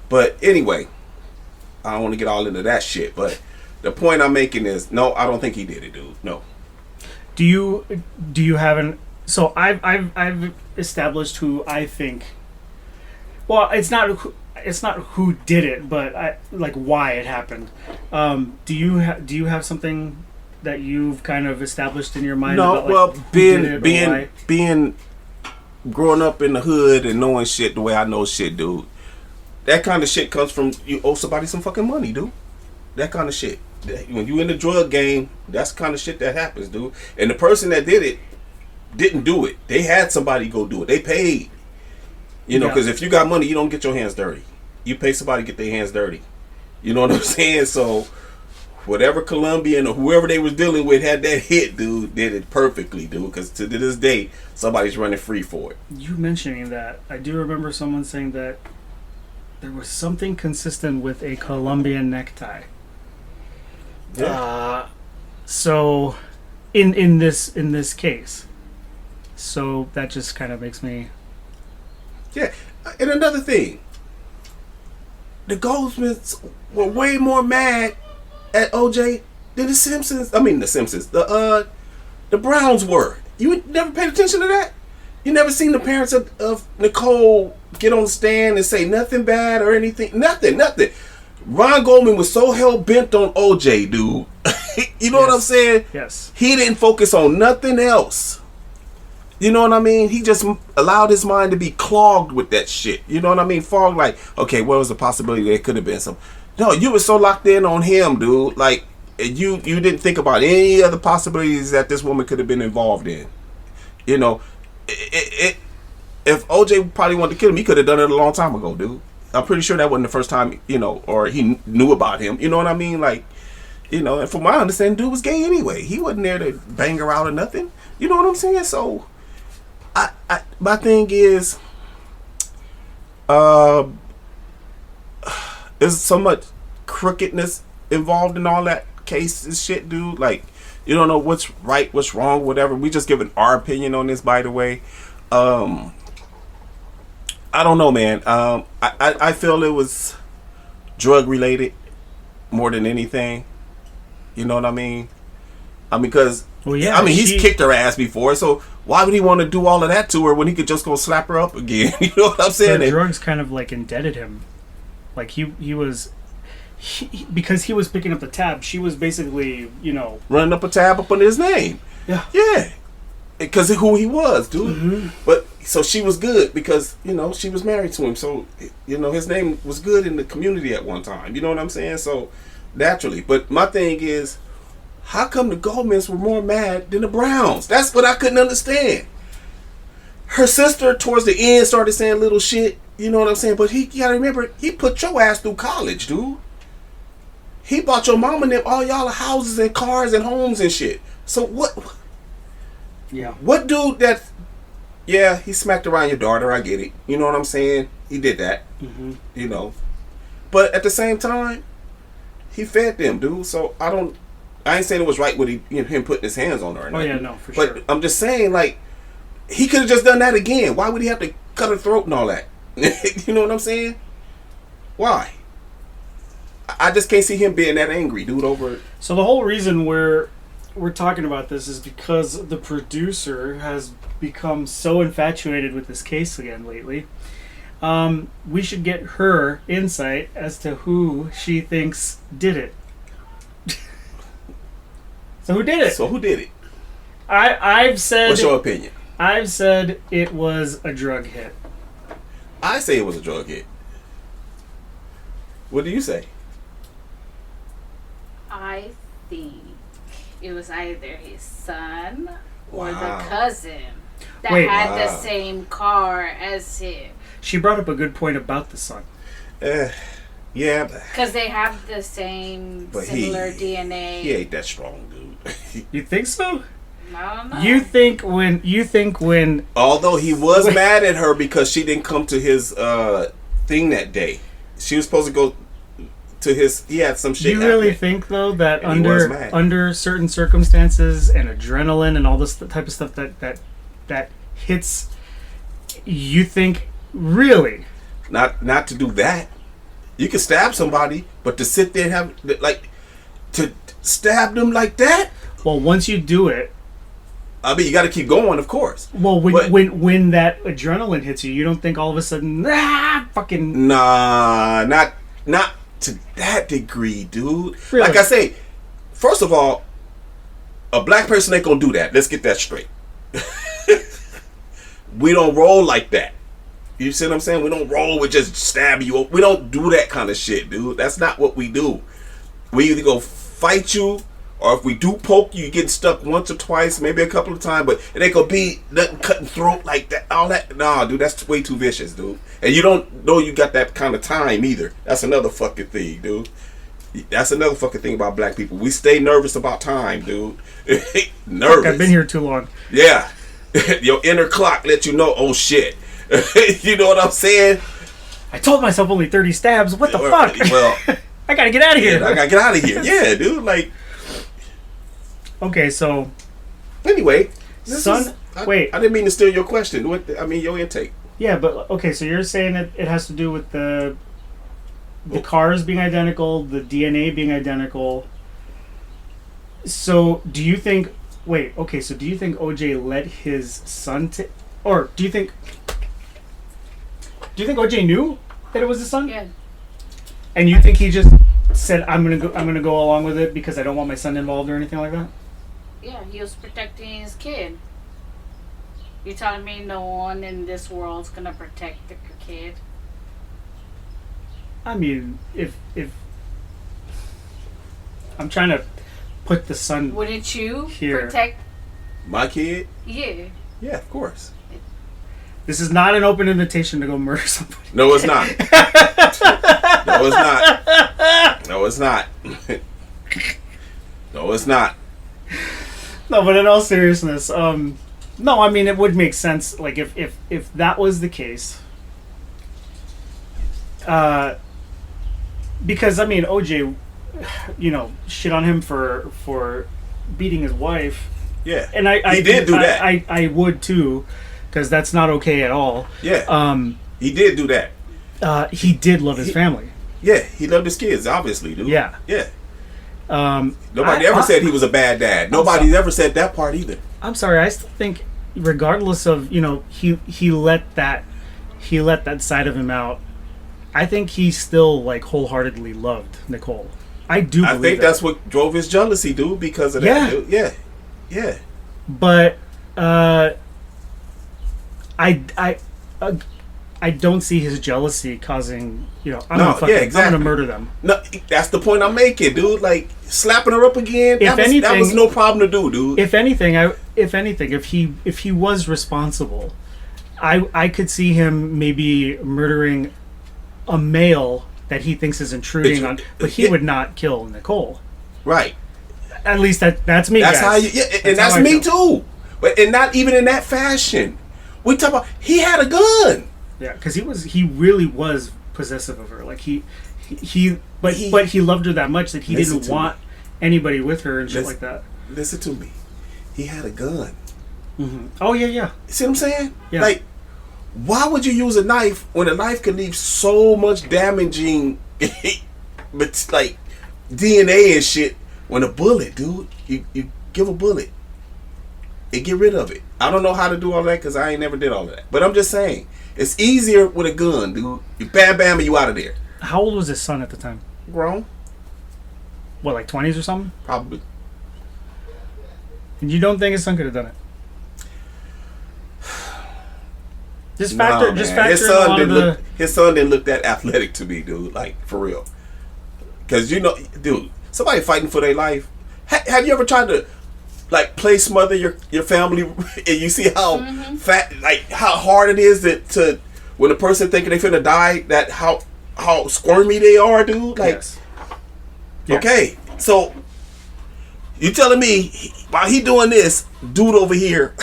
But anyway, I don't want to get all into that shit, but the point I'm making is, no, I don't think he did it, dude. No. Do you have an... So I've established who I think... Well, it's not who did it, but like why it happened. Do you have something that you've kind of established in your mind? No, about, like, well, being growing up in the hood and knowing shit the way I know shit, dude. That kind of shit comes from you owe somebody some fucking money, dude. That kind of shit. When you in the drug game, that's the kind of shit that happens, dude. And the person that did it didn't do it. They had somebody go do it. They paid. You know, because if you got money, you don't get your hands dirty. You pay somebody to get their hands dirty. You know what I'm saying? So, whatever Colombian or whoever they was dealing with had that hit, dude, did it perfectly, dude. Because to this day, somebody's running free for it. You mentioning that, I do remember someone saying that there was something consistent with a Colombian necktie. Yeah. So, in this case, so that just kind of makes me. Yeah, and another thing, the Goldsmiths were way more mad at OJ than the Simpsons. I mean, the Simpsons. The Browns were. You never paid attention to that? You never seen the parents of Nicole get on the stand and say nothing bad or anything? Nothing. Ron Goldman was so hell-bent on OJ, dude. You know what I'm saying? Yes. He didn't focus on nothing else. You know what I mean? He just allowed his mind to be clogged with that shit. You know what I mean? Fogged, like, okay, what was the possibility there could have been some? No, you were so locked in on him, dude. Like, you didn't think about any other possibilities that this woman could have been involved in. You know, if OJ probably wanted to kill him, he could have done it a long time ago, dude. I'm pretty sure that wasn't the first time, you know, or he knew about him. You know what I mean? Like, you know, and from my understanding, dude was gay anyway. He wasn't there to bang her out or nothing. You know what I'm saying? So, my thing is, there's so much crookedness involved in all that case and shit, dude. Like, you don't know what's right, what's wrong, whatever. We just giving our opinion on this, by the way. I don't know, man. I feel it was drug related more than anything. You know what I mean? Because he's kicked her ass before, so why would he want to do all of that to her when he could just go slap her up again? You know what I'm saying? The drugs kind of like indebted him. Like he was because he was picking up the tab. She was basically, you know, running up a tab up under his name. Yeah. Because of who he was, dude. Mm-hmm. But so she was good because, you know, she was married to him. So, you know, his name was good in the community at one time. You know what I'm saying? So, naturally. But my thing is, how come the Goldmans were more mad than the Browns? That's what I couldn't understand. Her sister, towards the end, started saying little shit. You know what I'm saying? But you gotta remember, he put your ass through college, dude. He bought your mom and them all y'all houses and cars and homes and shit. So what? Yeah. What dude that? Yeah, he smacked around your daughter. I get it. You know what I'm saying? He did that. Mm-hmm. You know, but at the same time, he fed them, dude. So I ain't saying it was right with him putting his hands on her. Or nothing. Oh yeah, no, for sure. But I'm just saying, like, he could have just done that again. Why would he have to cut her throat and all that? You know what I'm saying? Why? I just can't see him being that angry, dude, over it. So the whole reason we're talking about this is because the producer has become so infatuated with this case again lately. We should get her insight as to who she thinks did it. So who did it? So who did it? I've said. What's your opinion? I've said it was a drug hit. I say it was a drug hit. What do you say? I think it was either his son or the Wow. cousin that Wait. had the Wow. same car as him. She brought up a good point about the son. Yeah, Because they have the same but similar DNA. he ain't that strong, dude. You think so? I don't know. You think when Although he was mad at her because she didn't come to his thing that day. She was supposed to go to his. He had some shit. you really happening. think though that And he was mad. under certain circumstances and adrenaline and all this type of stuff that hits, you think really? Not to do that. You can stab somebody, but to sit there and have like to stab them like that. Well, once you do it, I mean, you got to keep going, of course. well, But- when that adrenaline hits you, you don't think all of a sudden, fucking. Nah, not to that degree, dude. Really? Like I say, first of all, a black person ain't gonna do that. Let's get that straight. We don't roll like that. You see what I'm saying? We don't roll with just stab you. We don't do that kind of shit, dude. That's not what we do. We either go fight you, or if we do poke you, you get stuck once or twice, maybe a couple of times, but it ain't gonna be nothing cutting throat like that. All that, nah, dude, that's way too vicious, dude. And you don't know you got that kind of time either. That's another fucking thing, dude. That's another fucking thing about black people. We stay nervous about time, dude. Nervous. I've been here too long. Yeah. Your inner clock lets you know, oh shit. You know what I'm saying? I told myself only 30 stabs. What the fuck? Well, I gotta get out of here. yeah, I gotta get out of here. Yeah, dude. Like, Okay, so anyway. Son, wait. I didn't mean to steal your question. Your intake. yeah, but okay, so you're saying that it has to do with the cars being identical, the DNA being identical. So do you think? Wait, okay, so do you think OJ let his son or do you think OJ knew that it was his son? Yeah. And you think he just said, I'm gonna go along with it because I don't want my son involved or anything like that? Yeah, he was protecting his kid. You telling me no one in this world's gonna protect the kid? I mean, if I'm trying to put the son Wouldn't you Here. protect? My kid? Yeah. Yeah, of course. This is not an open invitation to go murder somebody. No, it's not. No, it's not. No, it's not. No, it's not. No, but in all seriousness, no, I mean it would make sense. Like if that was the case, because I mean OJ, shit on him for beating his wife, Yeah. and I He did do that. I would too, because that's not okay at all. Yeah. He did do that. He did love his family. Yeah, he loved his kids, obviously, dude. Yeah. Yeah. I- Nobody ever said he was a bad dad. Nobody ever said that part either. I'm sorry. I still think, regardless of he let that side of him out. I think he still like wholeheartedly loved Nicole. I do. I Believe think that. that's what drove his jealousy, dude, because of that. Dude. Yeah. Yeah. But I don't see his jealousy causing. I'm gonna murder them. No, that's the point I'm making, dude. Like slapping her up again. That was no problem to do, dude. If anything, if he was responsible, I could see him maybe murdering a male that he thinks is intruding on, but he would not kill Nicole. Right. At least that's me. That's guys. how you. Yeah, and that's how I me feel. too. But and not even in that fashion. We talk about he had a gun. Yeah, because he really was possessive of her. Like he loved her that much that he didn't want anybody with her and shit like that. Listen to me. He had a gun. Mm-hmm. Oh yeah. You see what I'm saying? Yeah. Like, why would you use a knife when a knife can leave so much damaging, but like DNA and shit? When a bullet, dude, you give a bullet and get rid of it. I don't know how to do all that because I ain't never did all of that. But I'm just saying, it's easier with a gun, dude. You bam, bam, and you out of there. How old was his son at the time? Grown, What, like 20s or something? probably. And you don't think his son could have done it? Just factor, his in a son lot of didn't the. look. His son didn't look that athletic to me, dude. Like for real. Because dude, somebody fighting for their life. Have you ever tried to, like, play smother your family, and you see how how hard it is to when a person thinking they finna die, that how squirmy they are, dude. Like, Yes. Yeah. Okay, so you telling me while he doing this, dude over here,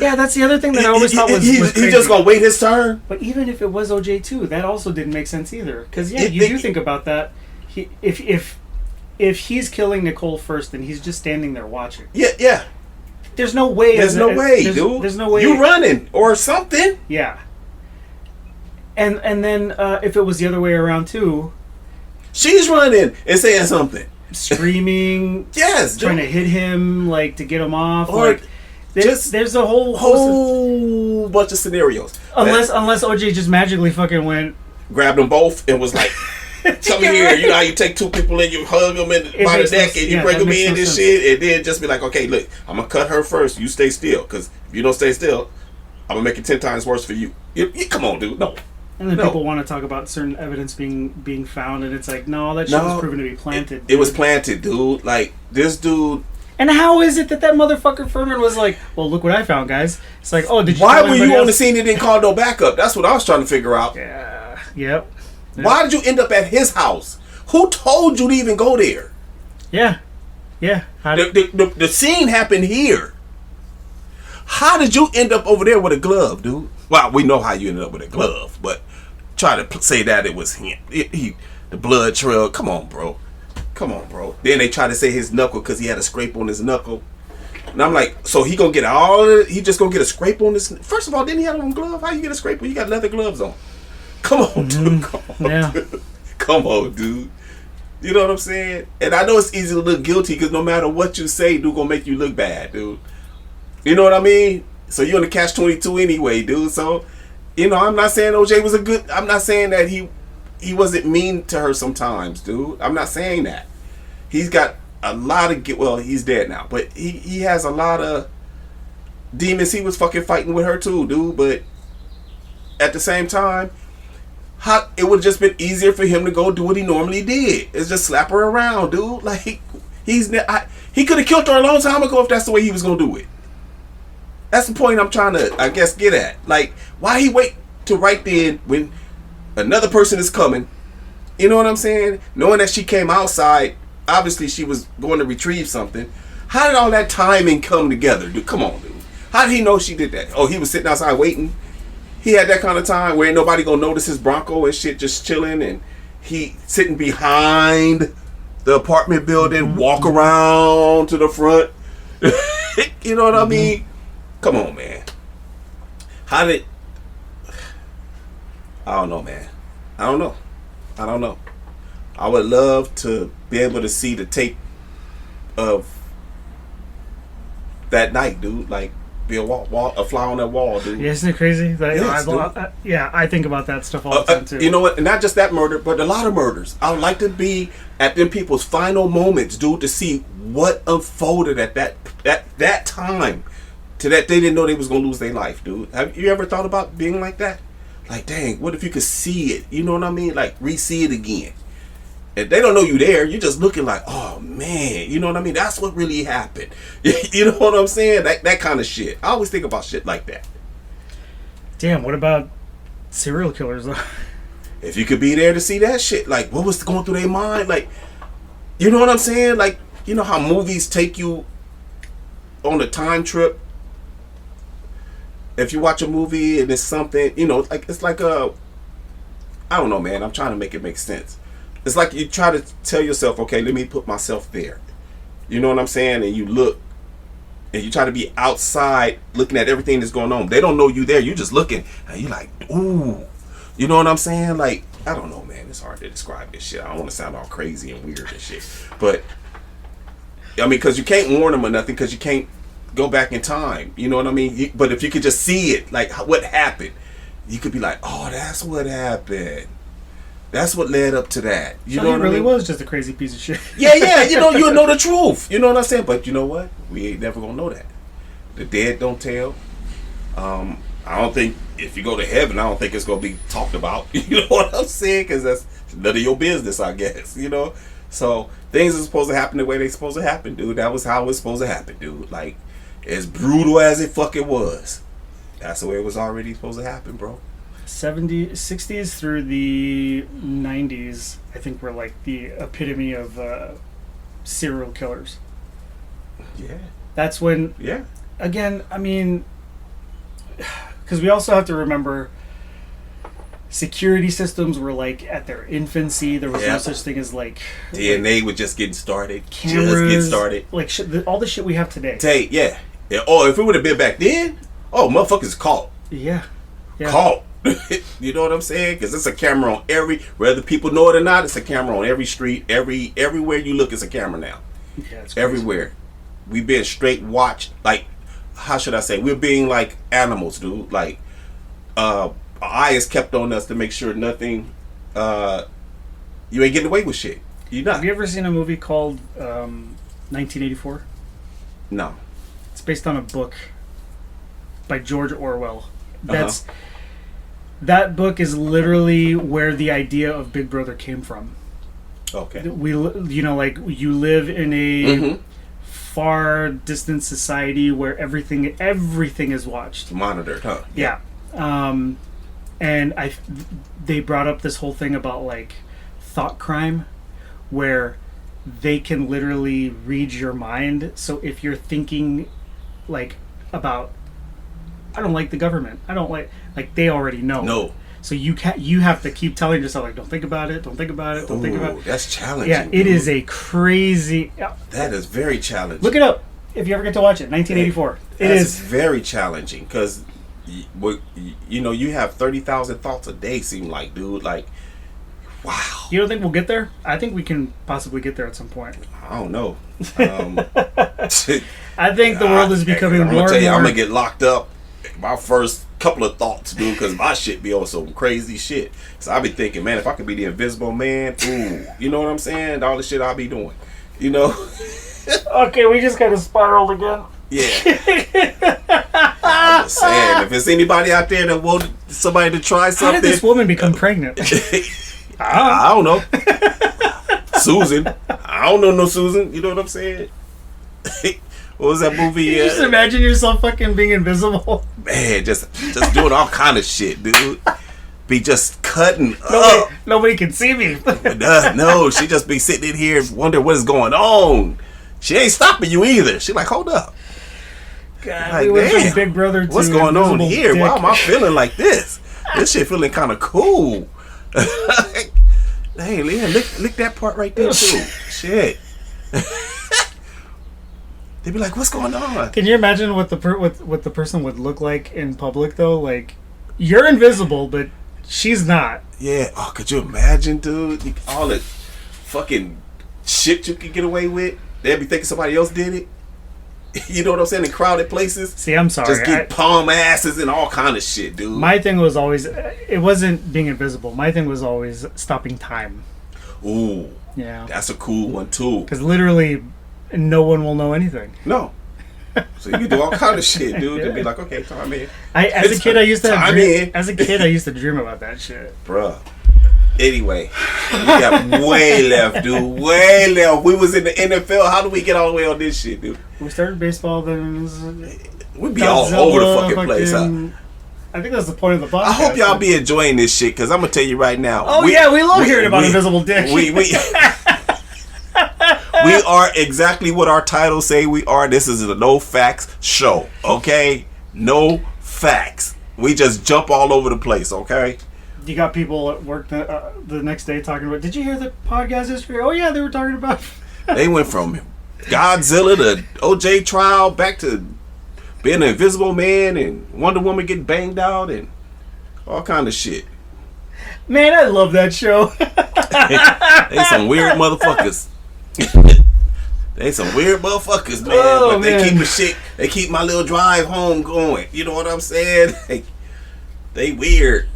Yeah, that's the other thing that I always thought was he's crazy. just gonna wait his turn. But even if it was OJ too, that also didn't make sense either. Because you do think about that. If he's killing Nicole first, then he's just standing there watching. Yeah. There's no way. There's no way, dude. There's no way. You running or something. Yeah. And then if it was the other way around too, she's running and saying something, screaming, yes, trying dude. to hit him, like to get him off, Or like there's a whole bunch of scenarios. Unless OJ just magically fucking went, grabbed them both and was like, "Come here." You know how you take two people and you hug them by the neck and you bring them in and shit, and then just be like, "Okay, look, I'm gonna cut her first. You stay still, because if you don't stay still, I'm gonna make it 10 times worse for you." You come on, dude. No. And then people want to talk about certain evidence being found, and it's like, no, that shit was proven to be planted. It was planted, dude. Like, this dude. And how is it that motherfucker Furman was like, well, look what I found, guys. It's like, oh, did you? Why tell were you anybody on the else? scene and didn't call no backup? That's what I was trying to figure out. Yeah. Yep. Why did you end up at his house? Who told you to even go there? Yeah. Yeah. The scene happened here. How did you end up over there with a glove, dude? Well, we know how you ended up with a glove, but try to say that it was him. The blood trail. Come on, bro. Then they try to say his knuckle because he had a scrape on his knuckle. And I'm like, so he gonna get he just gonna get a scrape on his. First of all, didn't he have on glove? How you get a scrape when you got leather gloves on? Come on, dude. Come on, dude. You know what I'm saying? And I know it's easy to look guilty because no matter what you say, dude, gonna make you look bad, dude. You know what I mean? So you're in the catch-22 anyway, dude. So, I'm not saying OJ was I'm not saying that he wasn't mean to her sometimes, dude. I'm not saying that. He's got a lot of, well, he's dead now, but he has a lot of demons he was fucking fighting with her too, dude. But at the same time, it would have just been easier for him to go do what he normally did. Is just slap her around, dude. Like, he could have killed her a long time ago if that's the way he was going to do it. That's the point I'm trying to, I guess, get at. Like, why he wait to right then when another person is coming? You know what I'm saying? Knowing that she came outside, obviously she was going to retrieve something. How did all that timing come together, dude? Come on, dude. How did he know she did that? Oh, he was sitting outside waiting? He had that kind of time where ain't nobody gonna notice his Bronco and shit, just chilling, and he sitting behind the apartment building, walk around to the front. You know what I mean? Come on, man. I don't know, man. I don't know. I would love to be able to see the tape of that night, dude. Like, be a fly on that wall, dude. Yeah, isn't it crazy? That, Yes, I think about that stuff all the time too. You know what? And not just that murder, but a lot of murders. I would like to be at them people's final moments, dude, to see what unfolded at that time, to that they didn't know they was gonna lose their life, dude. Have you ever thought about being like that? Like, dang, what if you could see it? You know what I mean? Like, re-see it again. And they don't know you there. You're just looking like, oh man, you know what I mean? That's what really happened. You know what I'm saying? That kind of shit. I always think about shit like that. Damn, what about serial killers though? If you could be there to see that shit, like, what was going through their mind? Like, you know what I'm saying? Like, you know how movies take you on a time trip? If you watch a movie and it's something, like, it's like I don't know, man. I'm trying to make it make sense. It's like you try to tell yourself, okay, let me put myself there. You know what I'm saying? And you look, and you try to be outside looking at everything that's going on. They don't know you there. You're just looking, and you're like, ooh. You know what I'm saying? Like, I don't know, man. It's hard to describe this shit. I don't want to sound all crazy and weird and shit. But, I mean, because you can't warn them or nothing, because you can't go back in time. You know what I mean? But if you could just see it, like, what happened, you could be like, oh, that's what happened. That's what led up to that. You So know he what really I mean? was just a crazy piece of shit. Yeah. You'll know the truth. You know what I'm saying? But you know what? We ain't never gonna know that. The dead don't tell. I don't think if you go to heaven, I don't think it's gonna be talked about. You know what I'm saying? Because that's none of your business, I guess. You know. So things are supposed to happen the way they're supposed to happen, dude. That was how it's supposed to happen, dude. Like, as brutal as it fucking was, that's the way it was already supposed to happen, bro. 60s through the 90s, I think, were like the epitome of serial killers. Yeah. That's when, Yeah. again, I mean, because we also have to remember security systems were like at their infancy. There was no such thing as like DNA was just getting started. Cameras, just getting started. Like all the shit we have today. Yeah. Oh, if it would have been back then, motherfuckers caught. Yeah. Caught. You know what I'm saying? Because it's a camera on whether people know it or not, it's a camera on every street, everywhere you look, it's a camera now. Yeah, it's crazy. Everywhere. We've been straight watched. Like, how should I say? We're being like animals, dude. Like, our eye is kept on us to make sure nothing. You ain't getting away with shit. You not. Have you ever seen a movie called 1984? No. It's based on a book by George Orwell. That book is literally where the idea of Big Brother came from. Okay. Like you live in a far distant society where everything is watched, Monitored, huh? Yeah. And they brought up this whole thing about like thought crime, where they can literally read your mind. So if you're thinking like about, I don't like the government, I don't like they already know. No. So you have to keep telling yourself like, don't think about it, don't think about it, don't think about it. That's challenging. Yeah, it is a crazy. That is very challenging. Look it up if you ever get to watch it. 1984. It is very challenging because you have 30,000 thoughts a day. Seem like, dude, like, wow. You don't think we'll get there? I think we can possibly get there at some point. I don't know. I think the world is becoming I'm more gonna tell you, and more. I'm gonna get locked up. My first couple of thoughts, dude, because my shit be on some crazy shit. So I be thinking, man, if I could be the Invisible Man, ooh, you know what I'm saying? All the shit I be doing, you know. Okay, we just kind of spiraled again. Yeah. I'm just saying, if there's anybody out there that wants somebody to try something. How did this woman become pregnant? I don't know. Susan. I don't know no Susan. You know what I'm saying? What was that movie? You just imagine yourself fucking being invisible. Man, just doing all kind of shit, dude. Be just cutting up. Nobody can see me. No, she just be sitting in here wonder what is going on. She ain't stopping you either. She like, hold up. God, like, we went from damn, Big Brother to what's going on Invisible here? Dick. Why am I feeling like this? This shit feeling kind of cool. Hey, Leah, lick that part right there too. Shit. They'd be like, what's going on? Can you imagine what the person would look like in public though? Like, you're invisible, but she's not. Yeah. Oh, could you imagine, dude? All the fucking shit you could get away with. They'd be thinking somebody else did it. You know what I'm saying? In crowded places. See, I'm sorry. Just get palm asses and all kind of shit, dude. My thing was always, it wasn't being invisible. My thing was always stopping time. Ooh. Yeah. That's a cool one, too. Because literally, no one will know anything. No. So you can do all kind of shit, dude. Yeah. To be like, okay, time in. As a kid, I used to Time in. As a kid, I used to dream about that shit. Bruh. Anyway, we got way left, dude. Way left. We was in the NFL. How do we get all the way on this shit, dude? We started baseball, then We be all over the fucking place, huh? I think that's the point of the podcast. I hope y'all be enjoying this shit, because I'm going to tell you right now. Oh, we love hearing about Invisible Dick. We are exactly what our titles say we are. This is a no facts show, okay? No facts. We just jump all over the place, okay? You got people at work the next day talking about, did you hear the podcast history? Oh, yeah, they were talking about... They went from Godzilla to OJ trial back to being an Invisible Man and Wonder Woman getting banged out and all kind of shit. Man, I love that show. They some weird motherfuckers. They some weird motherfuckers, man. Oh, but they man. keep the shit. They keep my little drive home going. You know what I'm saying? They weird.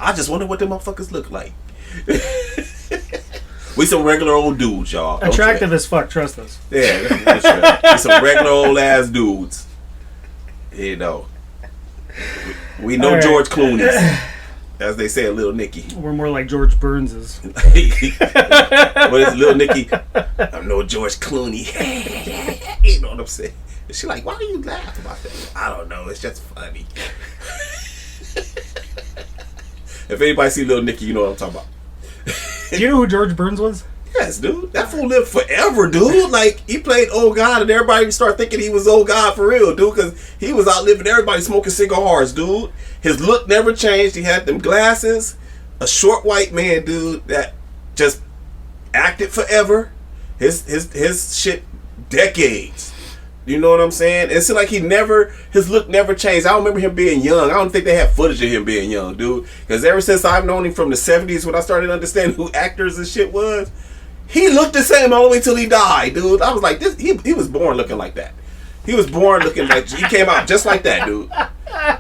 I just wonder what them motherfuckers look like. We some regular old dudes, y'all. Don't Attractive trip. as fuck, trust us. Yeah, that's right. We some regular old ass dudes. You know. We know Right. George Clooney's. As they say, Little Nicky. We're more like George Burns's. What is Little Nicky? I'm no George Clooney. You know what I'm saying? And she like, why do you laugh about that? I don't know. It's just funny. If anybody see Little Nicky, you know what I'm talking about. Do you know who George Burns was? Yes, dude. That fool lived forever, dude. Like, he played old God, and everybody started thinking he was old God for real, dude, because he was outliving everybody smoking cigars, dude. His look never changed. He had them glasses. A short white man, dude, that just acted forever. His shit, decades. You know what I'm saying? It seemed like his look never changed. I don't remember him being young. I don't think they have footage of him being young, dude. Because ever since I've known him from the 70s, when I started understanding who actors and shit was, he looked the same all the way till he died, dude. I was like, he was born looking like that. He was born looking like, he came out just like that, dude. I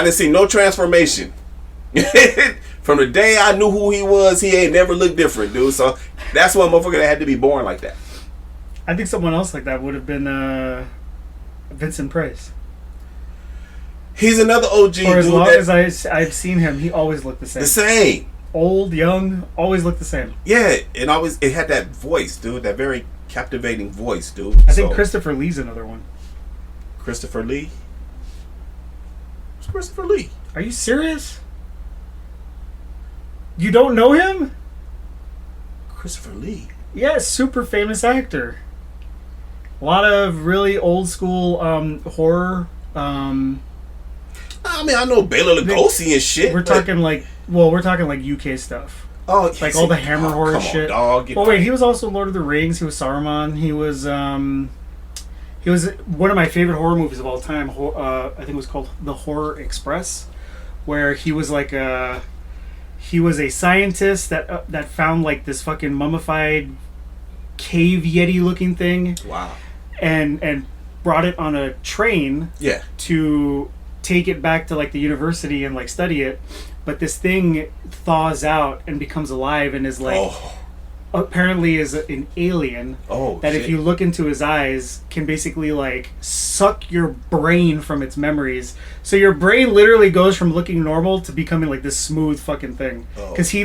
didn't see no transformation. From the day I knew who he was, he ain't never looked different, dude. So that's one motherfucker that had to be born like that. I think someone else like that would have been Vincent Price. He's another OG, For as dude. long as I've seen him, he always looked the same. The same. Old, young, always looked the same. Yeah, and always it had that voice, dude. That very captivating voice, dude. I think Christopher Lee's another one. Christopher Lee. Who's Christopher Lee? Are you serious? You don't know him? Christopher Lee. Yeah, super famous actor. A lot of really old school horror. I mean, I know Bela Lugosi and shit. We're talking like UK stuff. Oh, Like all the Hammer horror come shit. On, dog. Well, wait, he was also Lord of the Rings. He was Saruman. He was one of my favorite horror movies of all time. I think it was called The Horror Express, where he was like a scientist that found like this fucking mummified cave yeti looking thing. Wow. And brought it on a train. Yeah. To take it back to like the university and like study it, but this thing thaws out and becomes alive and is like apparently is an alien that shit. If you look into his eyes can basically like suck your brain from its memories, so your brain literally goes from looking normal to becoming like this smooth fucking thing, because he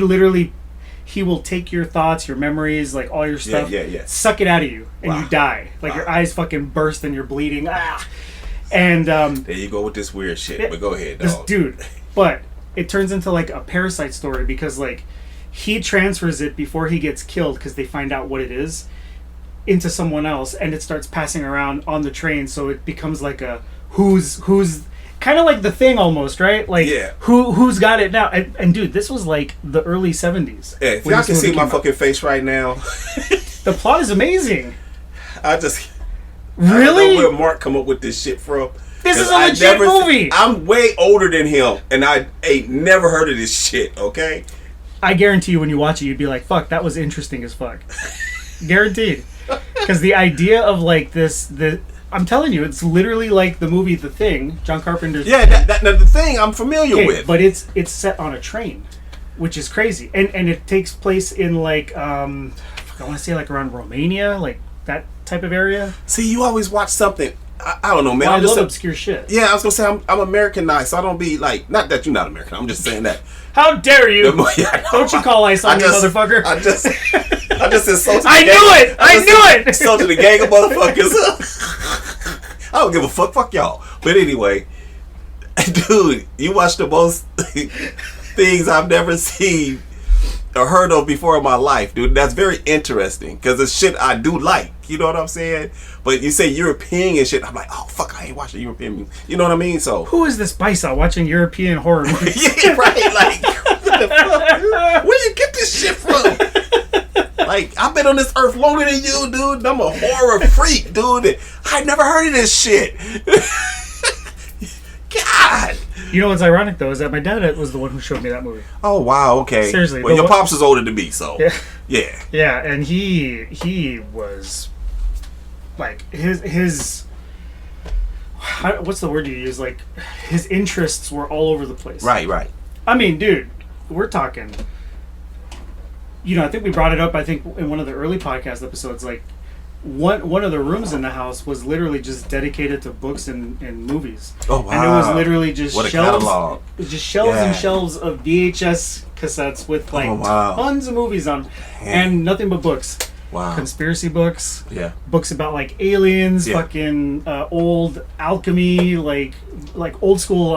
will take your thoughts, your memories, like all your stuff, suck it out of you, and you die. Like your eyes fucking burst and you're bleeding. And there you go with this weird shit. But go ahead, dog. Dude. But it turns into like a parasite story, because like he transfers it before he gets killed, because they find out what it is, into someone else, and it starts passing around on the train. So it becomes like a who's kind of like The Thing almost, right? Like who's got it now? And dude, this was like the early 70s. Yeah, if y'all can see my fucking face right now, the plot is amazing. I don't Really? know where Mark come up with this shit from. This is a legit movie. I'm way older than him, and I ain't never heard of this shit, okay? I guarantee you when you watch it, you'd be like, fuck, that was interesting as fuck. Guaranteed. Because the idea of like I'm telling you, it's literally like the movie The Thing, John Carpenter's. Yeah, The Thing I'm familiar with. But it's set on a train, which is crazy. And it takes place in like, I want to say like around Romania, like that type of area. See, you always watch something. I don't know, man. Well, I'm just love obscure shit. Yeah, I was gonna say I'm Americanized, so I don't be like. Not that you're not American. I'm just saying that. How dare you? Yeah, don't you call ICE on me, motherfucker? I just insulted. I knew it. Insulted the gang of motherfuckers. I don't give a fuck. Fuck y'all. But anyway, dude, you watch the most things I've never seen or heard of before in my life, dude. That's very interesting, because it's shit I do like. You know what I'm saying? But you say European and shit, I'm like, oh fuck, I ain't watching European movies. You know what I mean? So who is this Baisa watching European horror movies? Yeah, right. Like, what the fuck? Where you get this shit from? Like, I've been on this earth longer than you, dude. I'm a horror freak, dude. And I never heard of this shit. God. You know what's ironic though is that my dad was the one who showed me that movie. Oh wow, okay. Seriously. Well, your pops is older than me, so yeah. Yeah, and he was like his what's the word you use? Like his interests were all over the place. Right. I mean, dude, we're talking I think we brought it up, I think, in one of the early podcast episodes, like, one of the rooms in the house was literally just dedicated to books and movies. Oh, wow. And it was literally just what shelves. A catalog. Just shelves and shelves of VHS cassettes with, like, tons of movies on, and nothing but books. Wow. Conspiracy books. Yeah. Books about, like, aliens, fucking old alchemy, like old school,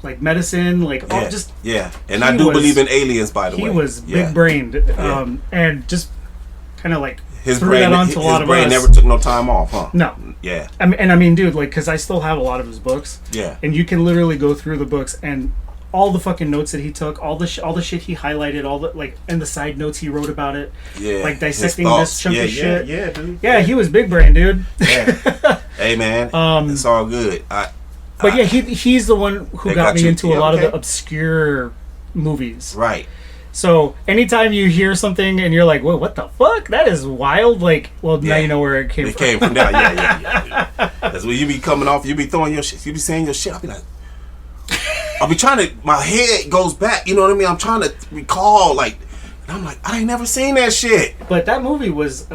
like, medicine, like, all just... Yeah. And I do believe in aliens, by the way. He was big-brained, and just kind of, like, his threw brain, that onto a lot of us. His brain never took no time off, huh? No. Yeah. I mean, dude, like, because I still have a lot of his books. Yeah. And you can literally go through the books and all the fucking notes that he took, all the shit he highlighted, all the, like, and the side notes he wrote about it. Yeah. Like, dissecting this chunk of shit. Yeah, dude. Yeah, he was big brain, dude. Yeah. Hey, man. It's all good. But yeah, he's the one who got me into a lot of the obscure movies. Right. So anytime you hear something and you're like, "Whoa, what the fuck? That is wild!" Like, well, now you know where it came from. It came from there. Yeah. That's when you be coming off. You be throwing your shit. You be saying your shit. I'll be like, I'll be trying to. My head goes back. You know what I mean? I'm trying to recall. Like, and I'm like, I ain't never seen that shit. But that movie was,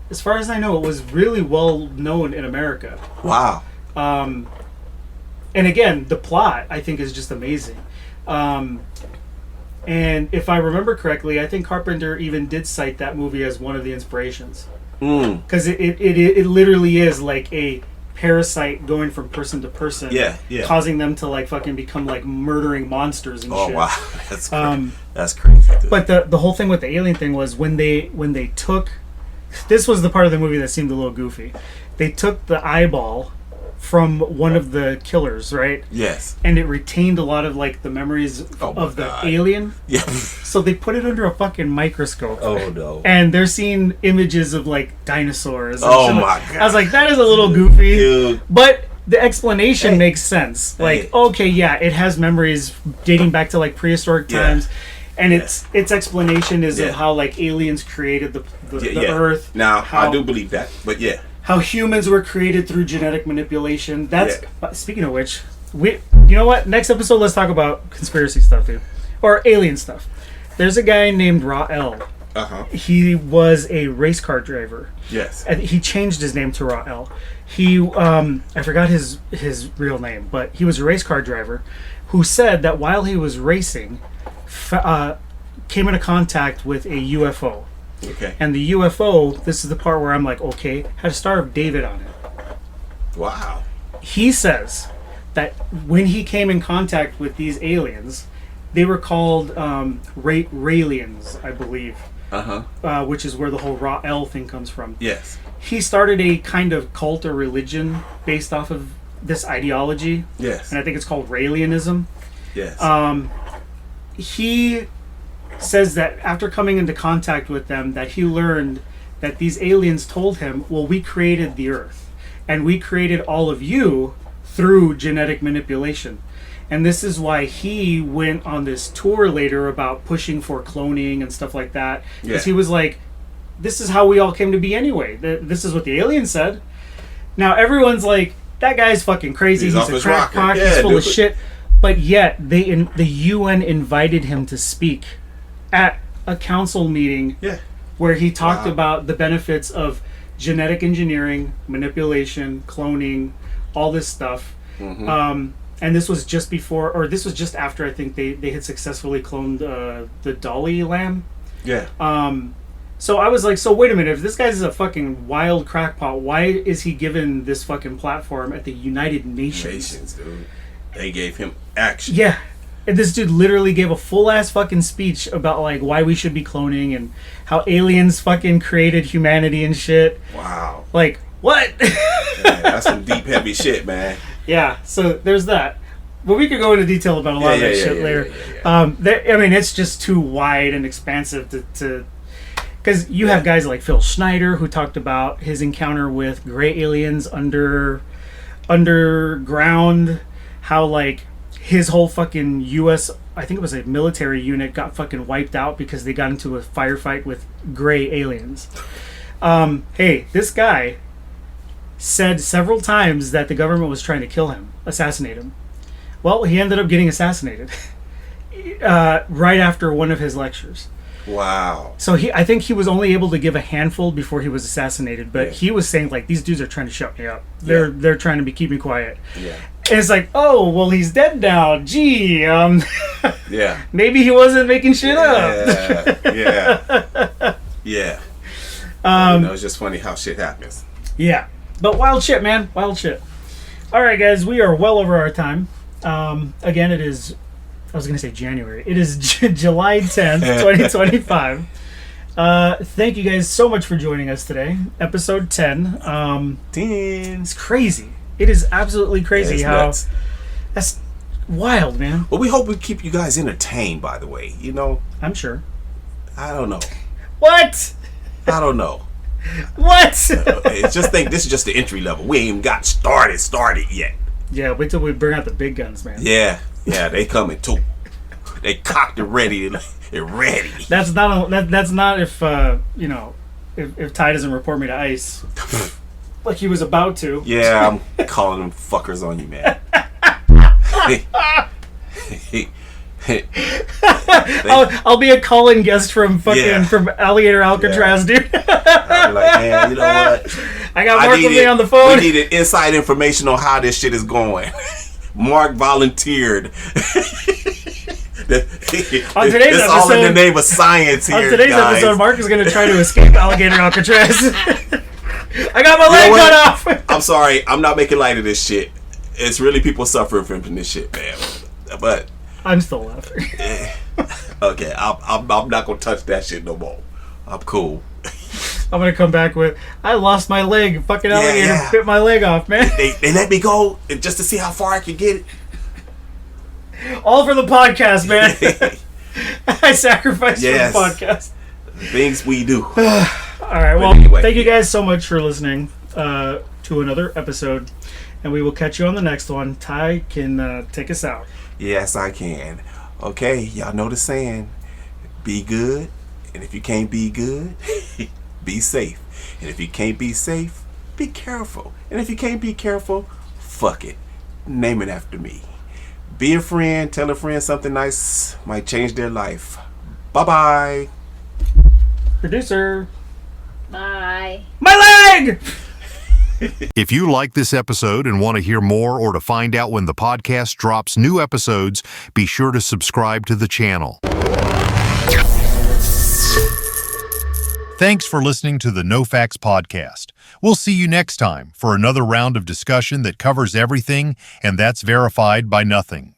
as far as I know, it was really well known in America. Wow. And again, the plot I think is just amazing. And if I remember correctly, I think Carpenter even did cite that movie as one of the inspirations. Because it literally is like a parasite going from person to person. Yeah. Causing them to, like, fucking become, like, murdering monsters and shit. Oh, wow. That's crazy. That's crazy, dude. But the whole thing with the alien thing was when they took... This was the part of the movie that seemed a little goofy. They took the eyeball from one of the killers, right? Yes. And it retained a lot of, like, the memories of the alien. Yeah. So they put it under a fucking microscope. Oh, no. And they're seeing images of, like, dinosaurs. And oh, my God. I was like, that is a little goofy. Dude. But the explanation makes sense. Like, okay, yeah, it has memories dating back to, like, prehistoric times. And its explanation is of how, like, aliens created the Earth. Now, I do believe that, but yeah. How humans were created through genetic manipulation. That's speaking of which, you know what? Next episode, let's talk about conspiracy stuff, dude, or alien stuff. There's a guy named Ra-El. He was a race car driver. Yes. And he changed his name to Ra-El. He, I forgot his real name, but he was a race car driver who said that while he was racing, came into contact with a UFO. Okay. And the UFO, this is the part where I'm like, okay, had a Star of David on it. Wow. He says that when he came in contact with these aliens, they were called Raelians, I believe. Which is where the whole Ra-El thing comes from. Yes. He started a kind of cult or religion based off of this ideology. Yes. And I think it's called Raelianism. Yes. He says that after coming into contact with them, that he learned that these aliens told him, well, we created the Earth, and we created all of you through genetic manipulation. And this is why he went on this tour later about pushing for cloning and stuff like that. Because he was like, this is how we all came to be anyway. This is what the aliens said. Now everyone's like, that guy's fucking crazy. He's a crackpot. He's full of shit. But yet, the UN invited him to speak at a council meeting where he talked about the benefits of genetic engineering, manipulation, cloning, all this stuff. And this was just before, or this was just after, I think they had successfully cloned the Dolly lamb. So I was like, so wait a minute, if this guy's a fucking wild crackpot, why is he given this fucking platform at the United Nations? Dude. They gave him action. Yeah. And this dude literally gave a full ass fucking speech about, like, why we should be cloning and how aliens fucking created humanity and shit. Wow. Like, what? That's some deep, heavy shit, man. Yeah, so there's that. But we could go into detail about a lot of that shit later. I mean, it's just too wide and expansive to because you have guys like Phil Schneider who talked about his encounter with gray aliens underground, how, like, his whole fucking U.S., I think it was a military unit, got fucking wiped out because they got into a firefight with gray aliens. Hey, this guy said several times that the government was trying to kill him, assassinate him. Well, he ended up getting assassinated right after one of his lectures. Wow. So I think he was only able to give a handful before he was assassinated. But he was saying like, these dudes are trying to shut me up. They're trying to keep me quiet. Yeah. And it's like, oh well, he's dead now. Gee, Yeah. maybe he wasn't making shit up. Yeah. It's just funny how shit happens. Yeah, but wild shit, man, wild shit. All right, guys, we are well over our time. Again, it is. I was gonna say January. It is July 10th, 2025. Thank you guys so much for joining us today. Episode 10. 10. It's crazy. It is absolutely crazy how nuts. that's wild, man. Well, we hope we keep you guys entertained. By the way, I'm sure. I don't know. What? I don't know. What? Just think this is just the entry level. We ain't even got started yet. Yeah, wait till we bring out the big guns, man. Yeah, they coming too. They cocked and ready. They're ready. That's not if if Ty doesn't report me to ICE like he was about to. Yeah, I'm calling them fuckers on you, man. I'll be a call-in guest from from Alligator Alcatraz, dude. I'm like, man, you know what? I got Mark with me on the phone. We needed inside information on how this shit is going. Mark volunteered. On today's it's episode, all in the name of science here, on today's guys. episode, Mark is going to try to escape Alligator Alcatraz. I got my leg cut off. I'm sorry. I'm not making light of this shit. It's really people suffering from this shit, man. But I'm still laughing. okay, I'm not gonna touch that shit no more. I'm cool. I'm gonna come back with, I lost my leg. Fucking alligator bit my leg off, man. They let me go just to see how far I could get it. All for the podcast, man. I sacrificed for the podcast. Things we do. All right. Well, anyway, thank you guys so much for listening to another episode, and we will catch you on the next one. Ty can take us out. Yes, I can. Okay, y'all know the saying: be good, and if you can't be good, be safe. And if you can't be safe, be careful. And if you can't be careful, fuck it. Name it after me. Be a friend. Tell a friend something nice might change their life. Bye-bye. Producer. Bye. My leg! If you like this episode and want to hear more or to find out when the podcast drops new episodes, be sure to subscribe to the channel. Thanks for listening to the No Facts Podcast. We'll see you next time for another round of discussion that covers everything, and that's verified by nothing.